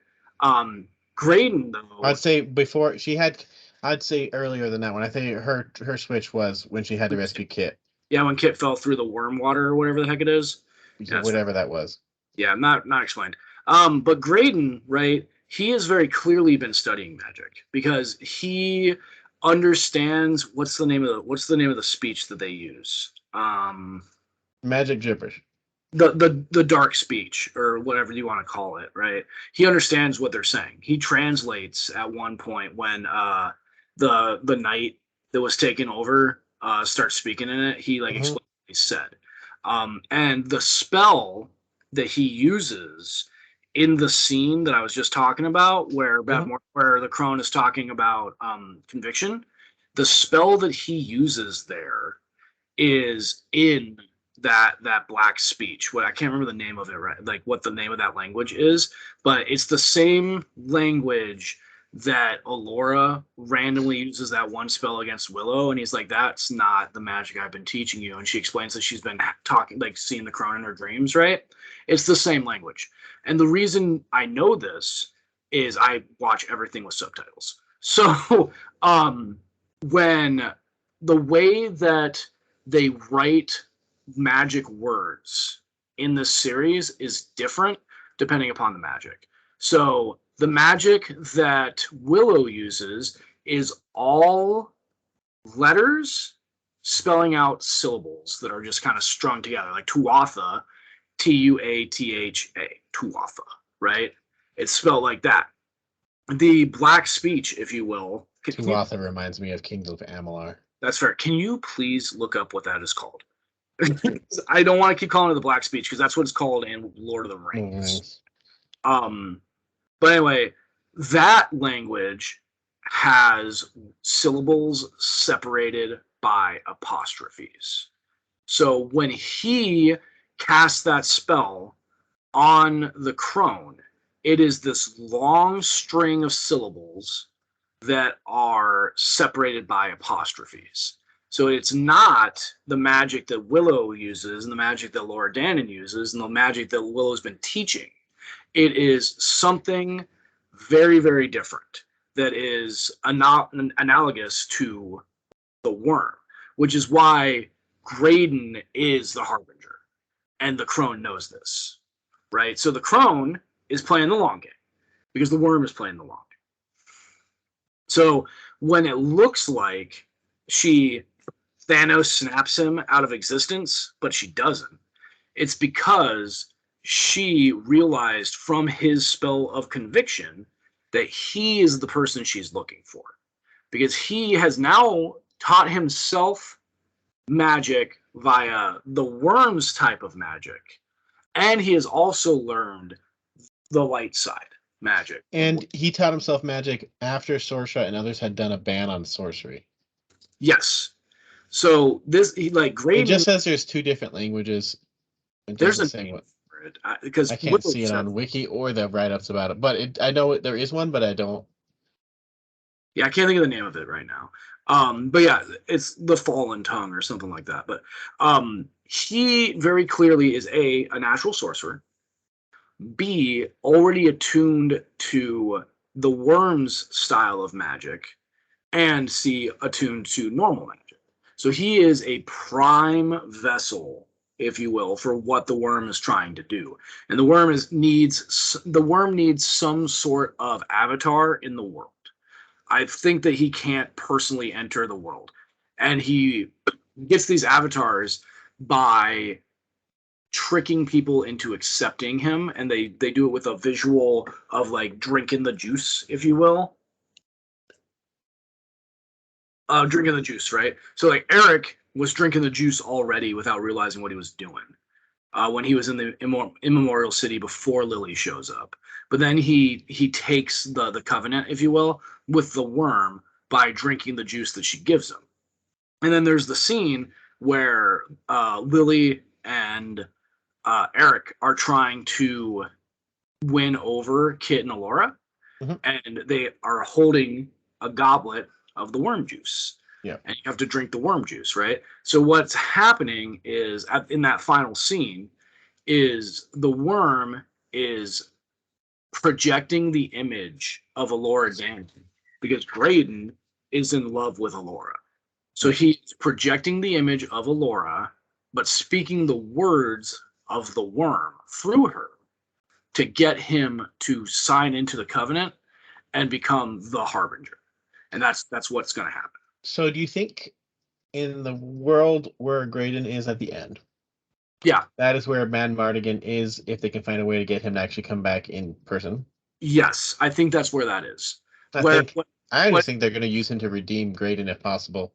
Graydon, though, I'd say before she had. I'd say earlier than that one. I think her switch was when she had to rescue Kit. Yeah, when Kit fell through the worm water or whatever the heck it is. Yeah, whatever that was. Yeah, not explained. But Graydon, right, he has very clearly been studying magic because he understands what's the name of the speech that they use. Magic gibberish. The dark speech, or whatever you want to call it, right? He understands what they're saying. He translates at one point when the knight that was taken over starts speaking in it. He explains what he said. And the spell that he uses in the scene that I was just talking about, where the Crone is talking about conviction, the spell that he uses there is in that black speech. What I can't remember the name of it, right? Like, what the name of that language is, but it's the same language that Alora randomly uses that one spell against Willow, and he's like, that's not the magic I've been teaching you. And she explains that she's been talking, like, seeing the Crone in her dreams, right? It's the same language. And the reason I know this is I watch everything with subtitles. So when the way that they write magic words in this series is different depending upon the magic. So the magic that Willow uses is all letters spelling out syllables that are just kind of strung together, like Tuatha, Tuatha, Tuatha, right? It's spelled like that. The black speech, if you will. Tuatha reminds me of Kings of Amalur. That's fair. Can you please look up what that is called? I don't want to keep calling it the black speech because that's what it's called in Lord of the Rings. But anyway, that language has syllables separated by apostrophes. So when he casts that spell on the crone, it is this long string of syllables that are separated by apostrophes. So it's not the magic that Willow uses and the magic that Laura Dannon uses and the magic that Willow's been teaching. It is something very, very different that is analogous to the worm, which is why Graydon is the Harbinger. And the crone knows this, right? So the crone is playing the long game because the worm is playing the long game. So when it looks like Thanos snaps him out of existence, but she doesn't, it's because she realized from his spell of conviction that he is the person she's looking for. Because he has now taught himself magic via the worm's type of magic, and he has also learned the light side magic. And he taught himself magic after Sorsha and others had done a ban on sorcery. Yes. So Graydon. It just says there's two different languages. There's a name for it because I can't see it on Wiki or the write-ups about it, but I know there is one, but I don't. Yeah, I can't think of the name of it right now. But yeah, it's the Fallen Tongue or something like that. But he very clearly is a natural sorcerer. B, already attuned to the worm's style of magic, and C, attuned to normal magic. So he is a prime vessel, if you will, for what the worm is trying to do. And the worm needs some sort of avatar in the world. I think that he can't personally enter the world. And he gets these avatars by tricking people into accepting him, and they do it with a visual of like drinking the juice, if you will. Drinking the juice, right? So like Eric was drinking the juice already without realizing what he was doing when he was in the Immemorial City before Lily shows up. But then he takes the covenant, if you will, with the worm by drinking the juice that she gives him. And then there's the scene where Lily and Eric are trying to win over Kit and Alora, and they are holding a goblet of the worm juice. Yeah. And you have to drink the worm juice, right? So what's happening is in that final scene is the worm is projecting the image of Alora Danton because Graydon is in love with Alora. So he's projecting the image of Alora, but speaking the words of the worm through her to get him to sign into the covenant and become the Harbinger. And that's what's going to happen. So do you think in the world where Graydon is at the end, yeah, that is where Mad Mardigan is, if they can find a way to get him to actually come back in person? Yes, I think that's where that is. I think they're going to use him to redeem Graydon if possible,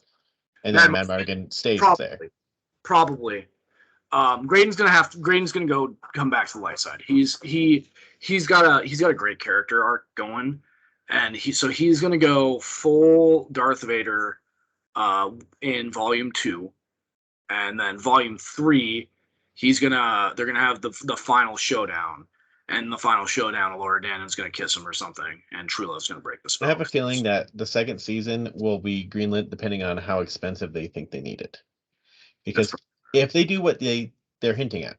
and then Mad Mardigan stays there. Probably. Graydon's gonna come back to the light side. He's got a great character arc going, and he's gonna go full Darth Vader in Volume 2, and then Volume 3 they're gonna have the final showdown, and in the final showdown Laura Dannon's gonna kiss him or something, and Trulo's gonna break the spell. I have a feeling that the second season will be greenlit depending on how expensive they think they need it, because if they do what they're hinting at,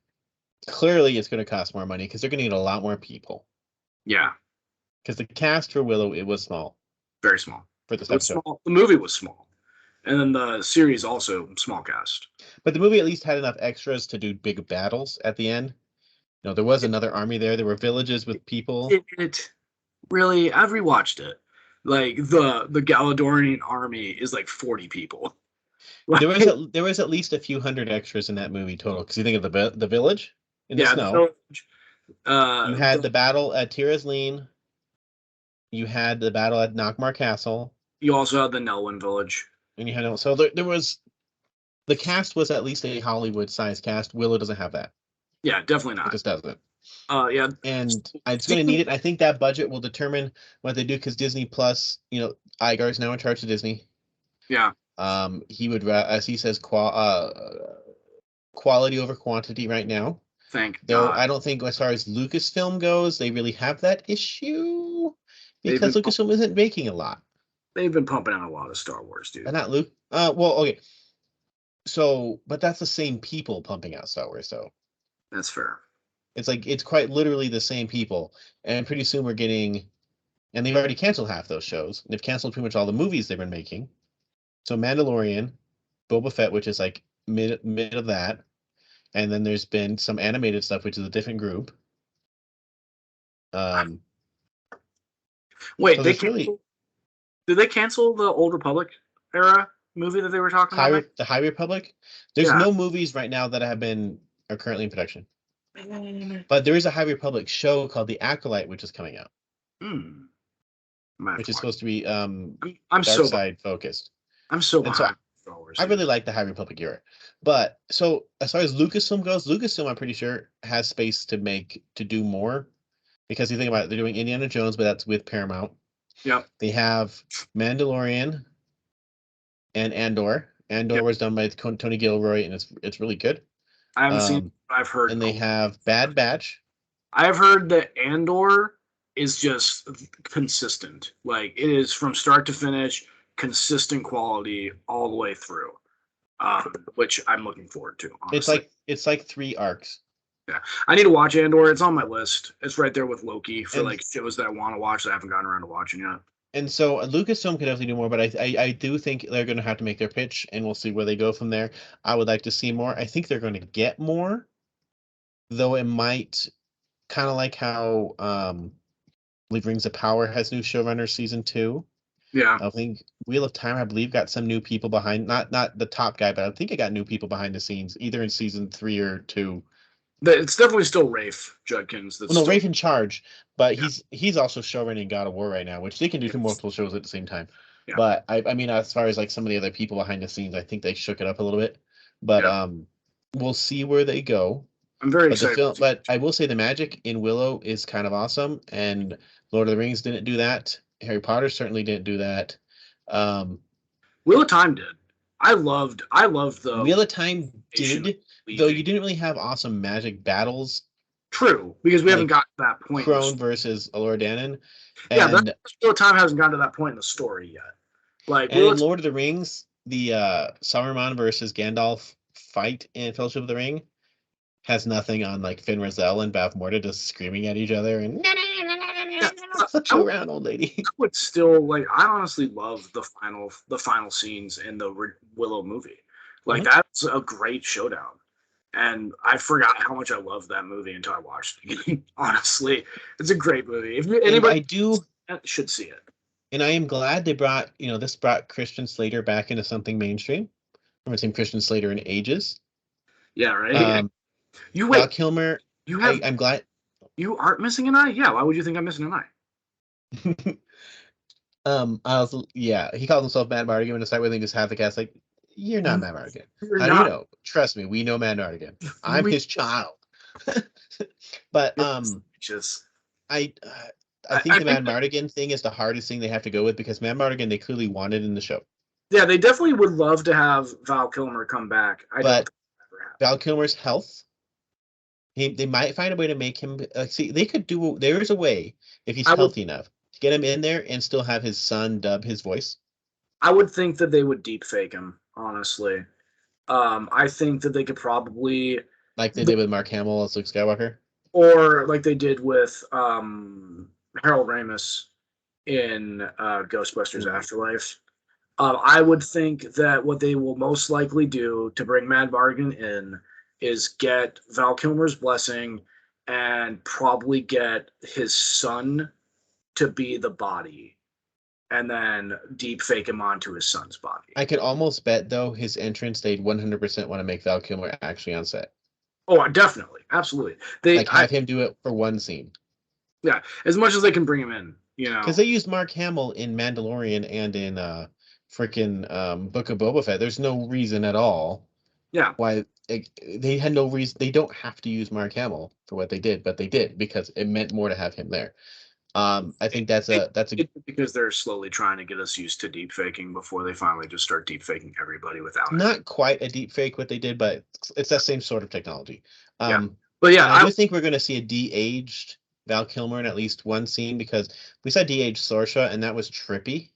clearly it's going to cost more money because they're going to need a lot more people. Yeah. Because the cast for Willow, it was small. Very small. For this episode. The movie was small. And then the series also small cast. But the movie at least had enough extras to do big battles at the end. There was another army there. There were villages with people. It really, I've rewatched it. Like the Galadorian army is like 40 people. There was at least a few hundred extras in that movie total. Because you think of the village in the snow. The village. You had the battle at Tira's Lean. You had the battle at Nockmar Castle. You also had the Nelwyn village. And you had there was the cast was at least a Hollywood-sized cast. Willow doesn't have that. Yeah, definitely not. It just doesn't. Yeah. And it's going to need it. I think that budget will determine what they do because Disney Plus, Igar's now in charge of Disney. Yeah. He would, as he says, quality over quantity right now. Thank Though God. I don't think, as far as Lucasfilm goes, they really have that issue They've because been Lucasfilm isn't making a lot. they've been pumping out a lot of Star Wars, dude. But not Luke. Well, okay. So, but that's the same people pumping out Star Wars, though. That's fair. It's quite literally the same people, and pretty soon we're getting, and they've already canceled half those shows. They've canceled pretty much all the movies they've been making. So Mandalorian, Boba Fett, which is like mid of that, and then there's been some animated stuff, which is a different group. Wait, so did they cancel the Old Republic era movie that they were talking about? The High Republic. There's no movies right now that are currently in production. But there is a High Republic show called The Acolyte, which is coming out. Which is supposed to be I'm dark so side focused. I'm so behind Star Wars. I really like the High Republic era. But so as far as Lucasfilm goes, Lucasfilm I'm pretty sure has space to do more. Because you think about it, they're doing Indiana Jones, but that's with Paramount. Yep. They have Mandalorian and Andor. Andor was done by Tony Gilroy, and it's really good. I haven't seen. I've heard. And they have Bad Batch. I've heard that Andor is just consistent. Like it is from start to finish, consistent quality all the way through. Which I'm looking forward to. Honestly. It's like 3 arcs. Yeah, I need to watch Andor. It's on my list. It's right there with Loki for like shows that I want to watch that I haven't gotten around to watching yet. And so Lucasfilm could definitely do more, but I do think they're going to have to make their pitch, and we'll see where they go from there. I would like to see more. I think they're going to get more, though it might kind of like how Rings of Power has new showrunner season 2. Yeah, I think Wheel of Time, I believe, got some new people behind. Not the top guy, but I think it got new people behind the scenes, either in season 3 or 2. It's definitely still Rafe Judkins. Rafe in charge, but he's also showrunning God of War right now, which they can do 2 multiple shows at the same time. Yeah. But I mean, as far as like some of the other people behind the scenes, I think they shook it up a little bit. But we'll see where they go. I'm very excited. But I will say the magic in Willow is kind of awesome, and Lord of the Rings didn't do that. Harry Potter certainly didn't do that. Wheel of Time did. I loved the Wheel of Time did, though you didn't really have awesome magic battles. True, because we haven't got to that point. Crone versus Elora Danan. And Wheel of Time hasn't gotten to that point in the story yet. Like in Lord of the Rings, the Saruman versus Gandalf fight in Fellowship of the Ring has nothing on like Finn Rizal and Bav Morta just screaming at each other and around, old lady. I would still like. I honestly love the final scenes in the Willow movie. Like that's a great showdown, and I forgot how much I loved that movie until I watched it. Honestly, it's a great movie. If anybody should see it. And I am glad they brought this brought Christian Slater back into something mainstream. I haven't seen Christian Slater in ages. Yeah, right. You wait, Val Kilmer. I'm glad. You aren't missing an eye? Yeah, why would you think I'm missing an eye? He calls himself Matt Mardigan in a site where they just have the cast like, you're not Matt Mardigan. How do you know? Trust me, we know Matt Mardigan. I'm his child. But I think the Matt Mardigan thing is the hardest thing they have to go with because Matt Mardigan they clearly wanted in the show. Yeah, they definitely would love to have Val Kilmer come back. But Val Kilmer's health. They might find a way to make him they could do. There is a way if he's healthy enough to get him in there and still have his son dub his voice. I would think that they would deep fake him. Honestly, I think that they could probably like they did with Mark Hamill as Luke Skywalker, or like they did with Harold Ramis in Ghostbusters Afterlife. I would think that what they will most likely do to bring Matt Mardigan in is get Val Kilmer's blessing and probably get his son to be the body and then deep fake him onto his son's body. I could almost bet, though, his entrance, they'd 100% want to make Val Kilmer actually on set. Oh, definitely. Absolutely. They have him do it for one scene. Yeah, as much as they can bring him in, Because they used Mark Hamill in Mandalorian and in freaking Book of Boba Fett. There's no reason at all. Yeah. Why they had no reason. They don't have to use Mark Hamill for what they did, but they did because it meant more to have him there. I think that's because they're slowly trying to get us used to deep faking before they finally just start deep faking everybody without not it. quite a deep fake what they did, but it's that same sort of technology. Yeah, but yeah, and I do think we're going to see a de-aged Val Kilmer in at least one scene, because we saw de-aged Saoirse and that was trippy.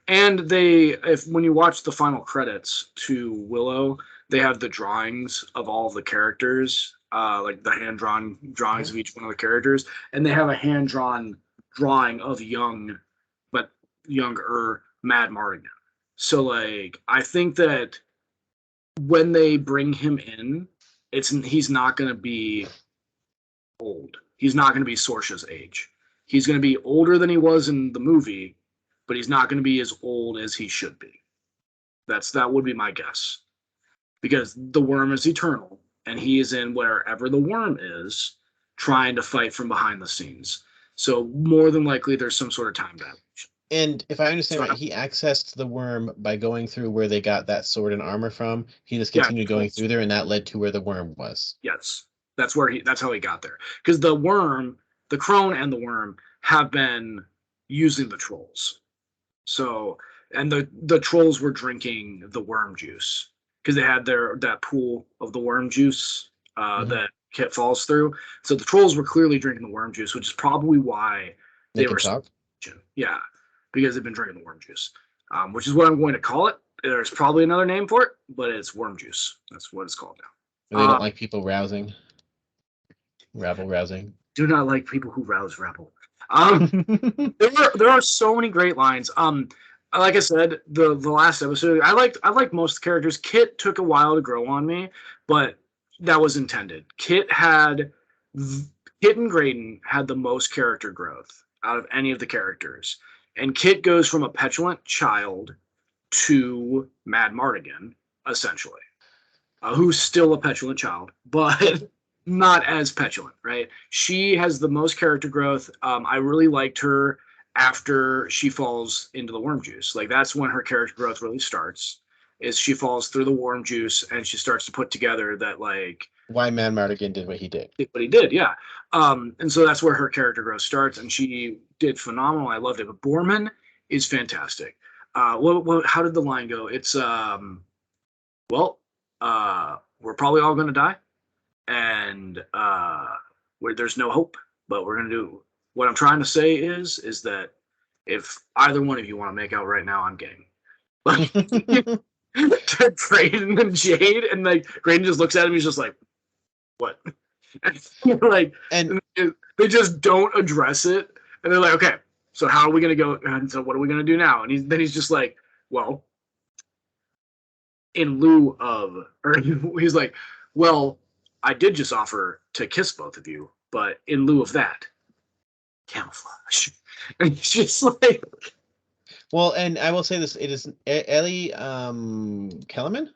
And when you watch the final credits to Willow, they have the drawings of all of the characters, like the hand drawn drawings of each one of the characters, and they have a hand drawn drawing of younger Mad Mardigan. So like, I think that when they bring him in, he's not going to be old. He's not going to be Saoirse's age. He's going to be older than he was in the movie, but he's not going to be as old as he should be. That would be my guess, because the worm is eternal, and he is in wherever the worm is, trying to fight from behind the scenes. So more than likely, there's some sort of time dilation. And if I understand right, he accessed the worm by going through where they got that sword and armor from. He just continued going through there, and that led to where the worm was. Yes, that's how he got there. Because the worm, the crone and the worm have been using the trolls. So, and the trolls were drinking the worm juice because they had that pool of the worm juice that Kit falls through. So the trolls were clearly drinking the worm juice, which is probably why they were talk. Yeah, because they've been drinking the worm juice, which is what I'm going to call it. There's probably another name for it, but it's worm juice. That's what it's called now. They don't like people rousing. Rabble rousing. Do not like people who rouse rabble. There are so many great lines. Like I said, the last episode, I liked most of the characters. Kit took a while to grow on me, but that was intended. Kit and Graydon had the most character growth out of any of the characters, and Kit goes from a petulant child to Mad Mardigan, essentially, who's still a petulant child, but not as petulant, right? She has the most character growth. I really liked her after she falls into the worm juice. Like, that's when her character growth really starts, is she falls through the worm juice and she starts to put together that, like, why Mad Mardigan did what he did. Yeah. And so that's where her character growth starts, and she did phenomenal. I loved it. But Borman is fantastic. How did the line go? It's, we're probably all going to die, and where there's no hope, but we're going to do. What I'm trying to say is that if either one of you want to make out right now, I'm game. To Graydon and Jade, and like Graydon just looks at him, he's just like, what? Like, and they just don't address it, and they're like, okay, so how are we going to go? And so what are we going to do now? And he's just like, well, in lieu of, or he's like, well, I did just offer to kiss both of you, but in lieu of that, camouflage. And it's just like, well, and I will say this: it is Ellie Kellerman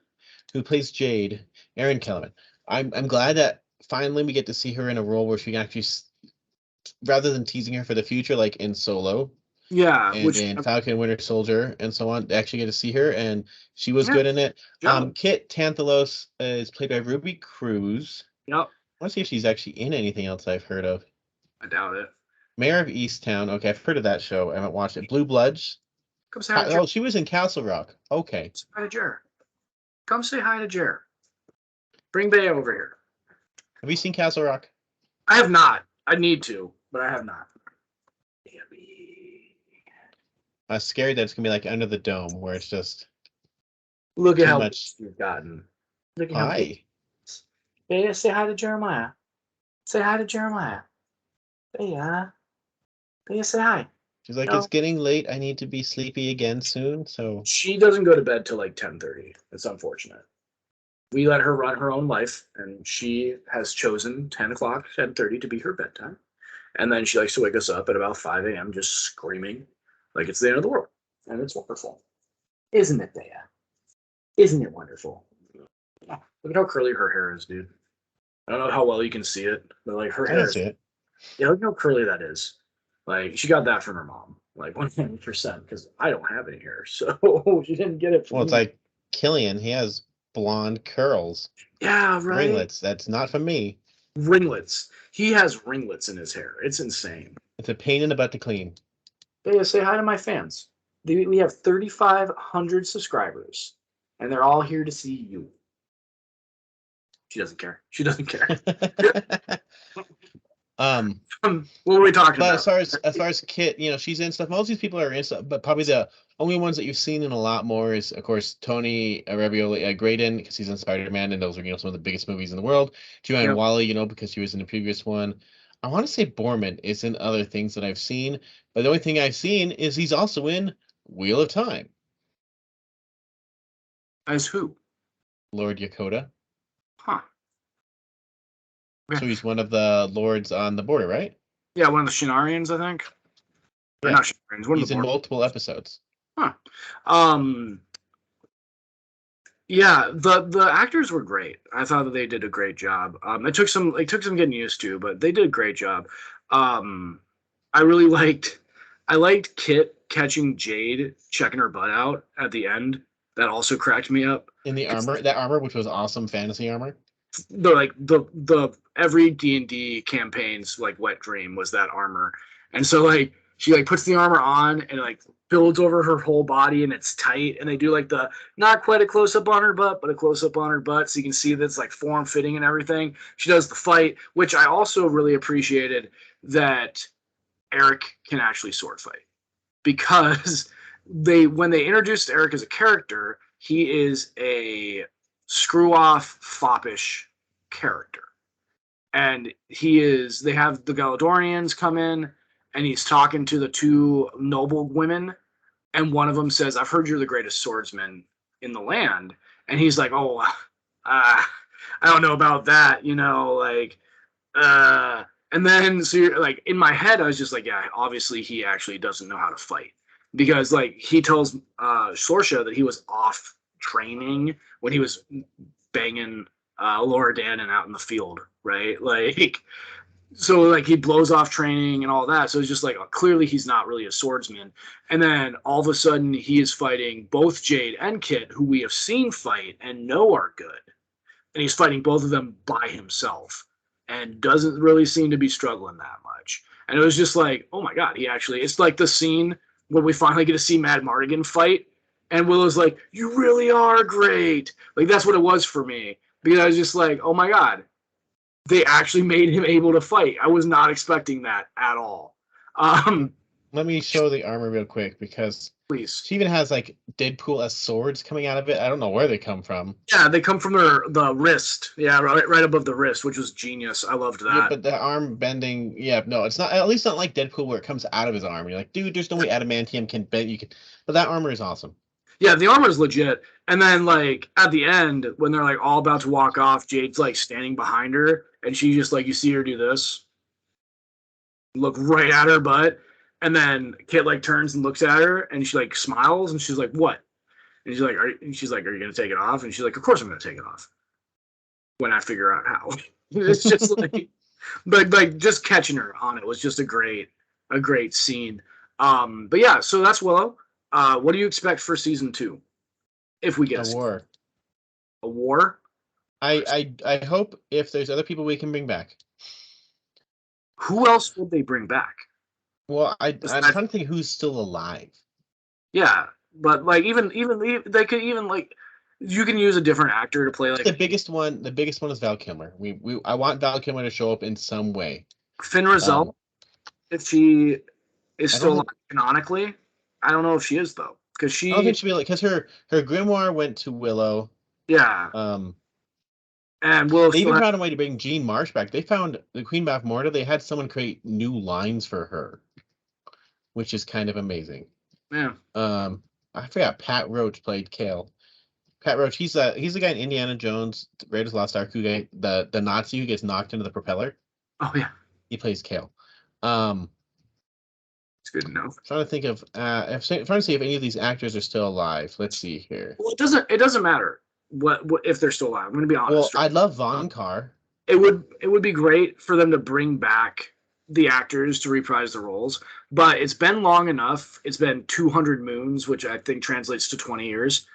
who plays Jade, Erin Kellerman. I'm glad that finally we get to see her in a role where she can actually, rather than teasing her for the future, like in Solo, and in Falcon Winter Soldier and so on, they actually get to see her, and she was good in it. Kit Tantalos is played by Ruby Cruz. Yep. I want to see if she's actually in anything else I've heard of. I doubt it. Mayor of Easttown. Okay, I've heard of that show. I haven't watched it. Blue Bloods. Come say hi to Jer. Oh, she was in Castle Rock. Okay. Say hi to Jer. Come say hi to Jer. Bring Bay over here. Have you seen Castle Rock? I have not. I need to, but I have not. I'm scared that it's gonna be like Under the Dome, where it's just look at how much you've gotten. Look at how hi. Bay, say hi to Jeremiah. Say hi to Jeremiah. Bay, say hi. She's like, it's getting late. I need to be sleepy again soon. So she doesn't go to bed till like 10:30. It's unfortunate. We let her run her own life, and she has chosen 10 o'clock, 10:30 to be her bedtime. And then she likes to wake us up at about 5 a.m. just screaming like it's the end of the world. And it's wonderful. Isn't it, Dea? Isn't it wonderful? Look at how curly her hair is, dude. I don't know how well you can see it, but like her hair. See it. Yeah, look how curly that is. Like, she got that from her mom. Like, 100%, because I don't have any hair. So she didn't get it from me. It's like Killian. He has blonde curls. Yeah, right. Ringlets. That's not from me. Ringlets. He has ringlets in his hair. It's insane. It's a pain in the butt to clean. Hey, say hi to my fans. We have 3,500 subscribers, and they're all here to see you. She doesn't care. She doesn't care. What were we talking about? As far as Kit, she's in stuff. Most of these people are in stuff, but probably the only ones that you've seen in a lot more is, of course, Tony Ravioli Graydon, because he's in Spider-Man, and those are some of the biggest movies in the world. Joanne Wally, because she was in the previous one. I want to say Borman is in other things that I've seen, but the only thing I've seen is he's also in Wheel of Time. As who? Lord Yakota. Huh. So he's one of the lords on the border, right? Yeah, one of the Shinarians, I think. Yeah. Not Shinarians. He's in multiple episodes. Huh. Yeah, the actors were great. I thought that they did a great job. It took some getting used to, but they did a great job. I liked Kit catching Jade checking her butt out at the end. That also cracked me up. In the armor, that armor, which was awesome fantasy armor. The every D&D campaign's wet dream was that armor, and so she puts the armor on and builds over her whole body, and it's tight, and they do the not quite a close-up on her butt, but a close-up on her butt, so you can see that's form-fitting and everything. She does the fight, which I also really appreciated, that Eric can actually sword fight, because when they introduced Eric as a character, he is a screw-off, foppish character. And they have the Galadorians come in, and he's talking to the two noble women, and one of them says, "I've heard you're the greatest swordsman in the land." And he's like, "Oh, I don't know about that, and then, so you're in my head, I was just yeah, obviously he actually doesn't know how to fight, because he tells Sorsha that he was off training when he was banging Laura Dannon out in the field, right? So he blows off training and all that. So it's just clearly he's not really a swordsman. And then all of a sudden he is fighting both Jade and Kit, who we have seen fight and know are good. And he's fighting both of them by himself and doesn't really seem to be struggling that much. And it was just oh my God, it's the scene when we finally get to see Mad Mardigan fight. And Willow's "You really are great." That's what it was for me. Because I was just oh my God, they actually made him able to fight. I was not expecting that at all. Let me show the armor real quick, because please. She even has Deadpool as swords coming out of it. I don't know where they come from. Yeah, they come from the wrist. Yeah, right above the wrist, which was genius. I loved that. Yeah, but the arm bending, no, it's not. At least not like Deadpool where it comes out of his arm. You're dude, there's no way adamantium can bend. But that armor is awesome. Yeah, the armor is legit. And then at the end, when they're all about to walk off, Jade's standing behind her, and she just you see her do this, look right at her butt, and then Kit turns and looks at her, and she smiles, and she's "What?" And she's "Are you gonna take it off?" And she's "Of course I'm gonna take it off when I figure out how." It's just but just catching her on it was just a great scene. But yeah, so that's Willow. What do you expect for season 2? If we get a war. A war? I hope if there's other people we can bring back. Who else would they bring back? Well, I'm trying to think who's still alive. Yeah, but even they could even you can use a different actor to play the biggest one. The biggest one is Val Kilmer. I want Val Kilmer to show up in some way. Finn Rizal, if she is still alive canonically. I don't know if she is though, because I don't think she'll be because her grimoire went to Willow. Yeah. And Willow. They even found a way to bring Jean Marsh back. They found the Queen Bavmorda. They had someone create new lines for her, which is kind of amazing. Yeah. I forgot Pat Roach played Kale. Pat Roach, he's the guy in Indiana Jones, Raiders of the Lost Ark, who the Nazi who gets knocked into the propeller. Oh yeah. He plays Kale. It's good to know. Trying to think of trying to see if any of these actors are still alive. Let's see here. Well, it doesn't matter what if they're still alive. I'm going to be honest. Well, I'd love Von Carr. It would be great for them to bring back the actors to reprise the roles, but it's been long enough. It's been 200 moons, which I think translates to 20 years,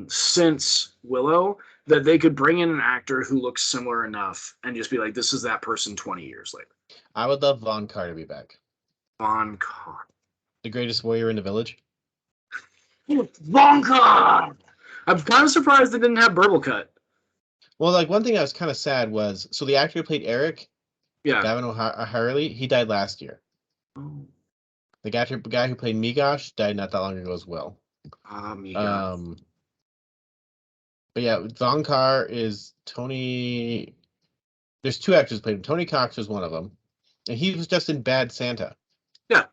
since Willow, that they could bring in an actor who looks similar enough and just be this is that person 20 years later. I would love Von Carr to be back. Von Carr. The greatest warrior in the village. Von Carr! I'm kind of surprised they didn't have Burble Cut. Well, like one thing I was kind of sad was, so the actor who played Eric, Gavin O'Harley, he died last year. Oh. The guy who played Migosh died not that long ago as well. Migosh. But yeah, Von Carr is Tony. There's two actors who played him. Tony Cox was one of them, and he was just in Bad Santa. Yeah.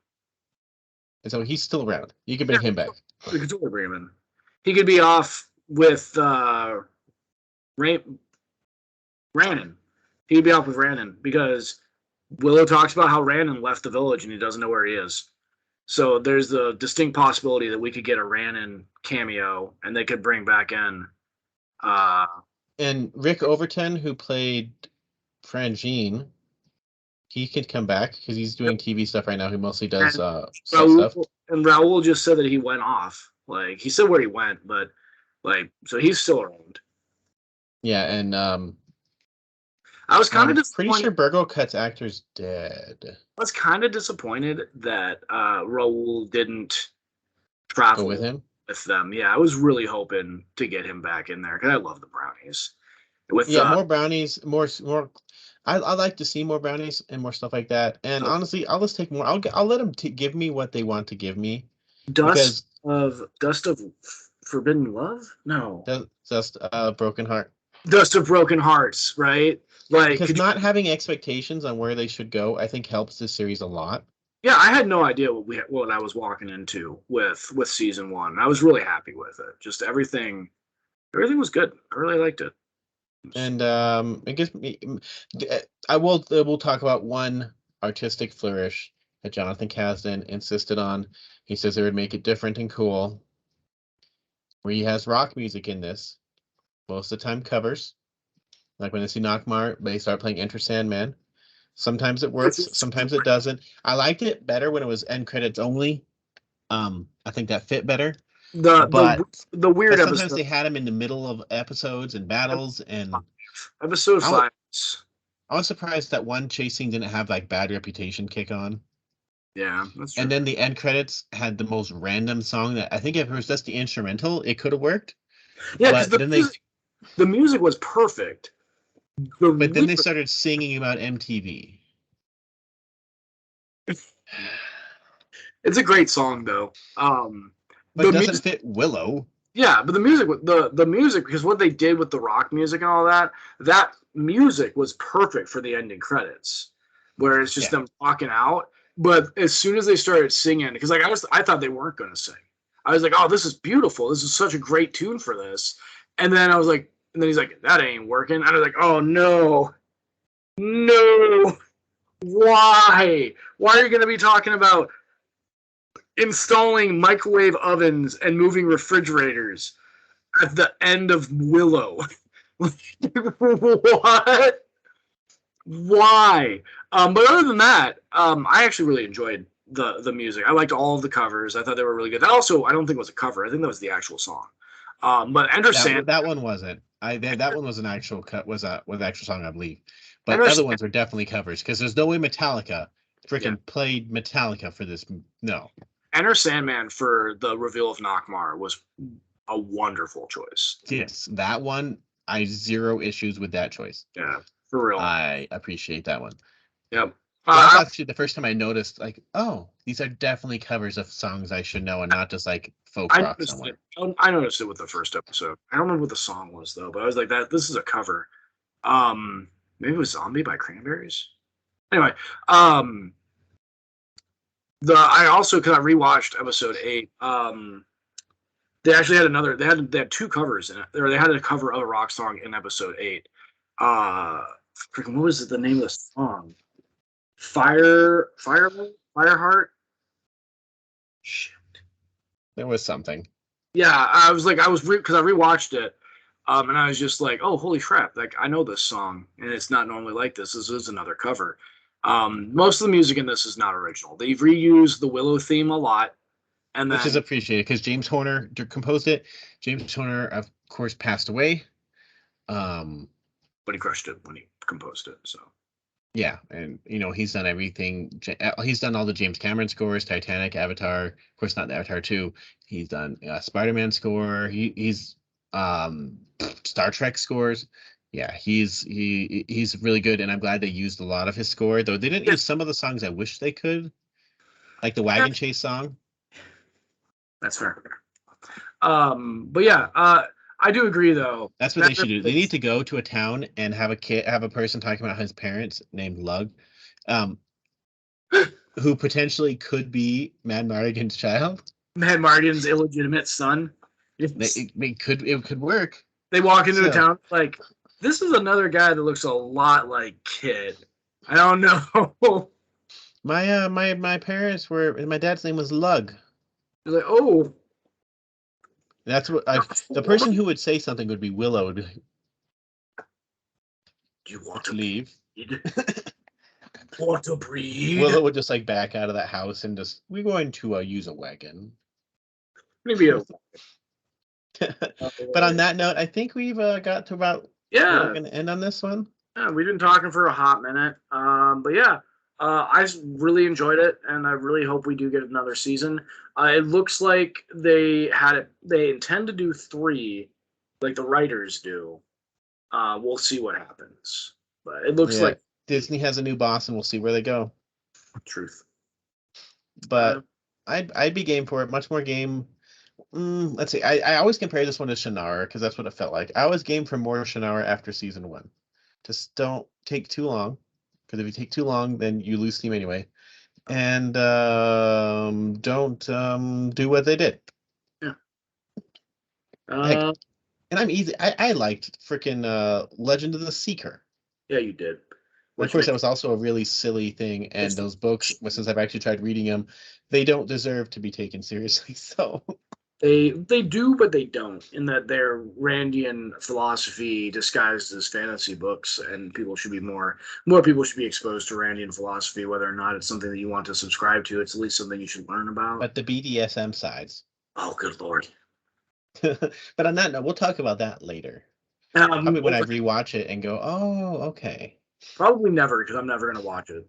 And so he's still around. You can bring him back. We could totally bring him in. He could be off with Rannon. He'd be off with Rannon because Willow talks about how Rannon left the village and he doesn't know where he is. So there's the distinct possibility that we could get a Rannon cameo and they could bring back in. And Rick Overton, who played Frangine, he could come back because he's doing TV stuff right now. He mostly does stuff. And Raul just said that he went off. Like, he said where he went, but so he's still around. Yeah, and I was kind of pretty sure Burgle Cut's actor's dead. I was kind of disappointed that Raul didn't travel with him. With them. Yeah, I was really hoping to get him back in there because I love the brownies. More brownies, more. I like to see more brownies and more stuff like that. And honestly, I'll just take more. I'll let them give me what they want to give me. Dust of Forbidden Love? No. Dust of Broken Heart. Dust of Broken Hearts, right? Like, because not having expectations on where they should go, I think helps this series a lot. Yeah, I had no idea what I was walking into with season one. I was really happy with it. Just everything was good. I really liked it. And it gives me. We'll talk about one artistic flourish that Jonathan Kasdan insisted on. He says it would make it different and cool. Where he has rock music in this, most of the time covers. Like when they see Nockmaar, they start playing Enter Sandman. Sometimes it works, sometimes it doesn't. I liked it better when it was end credits only. I think that fit better. The weird sometimes episode. They had him in the middle of episodes and battles and episode 5. I was surprised that one chase scene didn't have like Bad Reputation kick on. Yeah, that's true. And then the end credits had the most random song that I think if it was just the instrumental, it could have worked. Yeah, because the music was perfect. But then they started singing about MTV. It's a great song, though. But it doesn't fit Willow. Yeah, but the music, because what they did with the rock music and all that music was perfect for the ending credits, where it's just them walking out. But as soon as they started singing, because I thought they weren't going to sing. I was like, oh, this is beautiful. This is such a great tune for this. And then I was like, and then he's like, that ain't working. And I was like, oh, no. Why? Why are you going to be talking about installing microwave ovens and moving refrigerators at the end of Willow? What? Why? But other than that, I actually really enjoyed the music. I liked all of the covers. I thought they were really good. That also, I don't think was a cover. I think that was the actual song. But Enter Sandman. That one wasn't. That one was an actual cut. Was an actual song, I believe. But the other ones are definitely covers because there's no way Metallica freaking played Metallica for this. No. Enter Sandman for the reveal of Nockmaar was a wonderful choice. Yes, that one. I zero issues with that choice. Yeah, for real. I appreciate that one. Yep. That's actually the first time I noticed, like, oh, these are definitely covers of songs I should know and not just like folk rock somewhere. I noticed it with the first episode. I don't remember what the song was though, but I was like, this is a cover. Maybe it was Zombie by Cranberries. Anyway, I also, because I rewatched episode 8, they actually had they had 2 covers in it. They had a cover of a rock song in episode 8. What was the name of the song? Fireheart? Shit. There was something. Yeah, because I rewatched it, and I was just like, oh, holy crap! Like, I know this song, and it's not normally like this. This is another cover. Most of the music in this is not original. They've reused the Willow theme a lot, which is appreciated because James Horner composed it. James Horner, of course, passed away. But he crushed it when he composed it. So Yeah, and he's done everything. He's done all the James Cameron scores, Titanic, Avatar. Of course, not the Avatar 2. He's done Spider-Man score. He's Star Trek scores. Yeah, he's really good, and I'm glad they used a lot of his score. Though they didn't use some of the songs I wish they could, like the Wagon Chase song. That's fair. But yeah, I do agree though. That's what they should do. They need to go to a town and have a person talking about his parents named Lug, who potentially could be Madmartigan's child. Madmartigan's illegitimate son. It could work. They walk into the town like, this is another guy that looks a lot like Kid. I don't know. My parents were. My dad's name was Lug. You're like, oh. That's what the person who would say something would be Willow. Would be like, do you want to leave? Want to breed? Willow would just like back out of that house and just, we're going to use a wagon. Maybe. But on that note, I think we've got to about. Yeah. We're going to end on this one. Yeah, we've been talking for a hot minute. But yeah, I really enjoyed it, and I really hope we do get another season. It looks like they intend to do 3, like the writers do. We'll see what happens, but it looks like Disney has a new boss, and we'll see where they go. Truth. But I'd be game for it. Much more game. Let's see. I always compare this one to Shannara because that's what it felt like. I was game for more Shannara after season 1. Just don't take too long, because if you take too long, then you lose steam anyway. And don't do what they did. Yeah. And I'm easy. I liked freaking Legend of the Seeker. Yeah, you did. Of course, that was also a really silly thing. And those books, since I've actually tried reading them, they don't deserve to be taken seriously. So they do, but they don't. In that they're Randian philosophy disguised as fantasy books, and people should be more people should be exposed to Randian philosophy, whether or not it's something that you want to subscribe to. It's at least something you should learn about. But the BDSM sides. Oh, good lord. But on that note, we'll talk about that later. Probably when I rewatch it and go, oh, okay. Probably never, because I'm never going to watch it.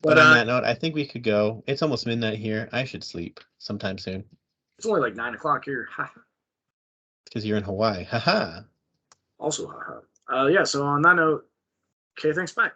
But on that note, I think we could go. It's almost midnight here. I should sleep sometime soon. It's only like 9 o'clock here. Because you're in Hawaii. Haha. Also, haha. Yeah, so on that note, okay, thanks, bye.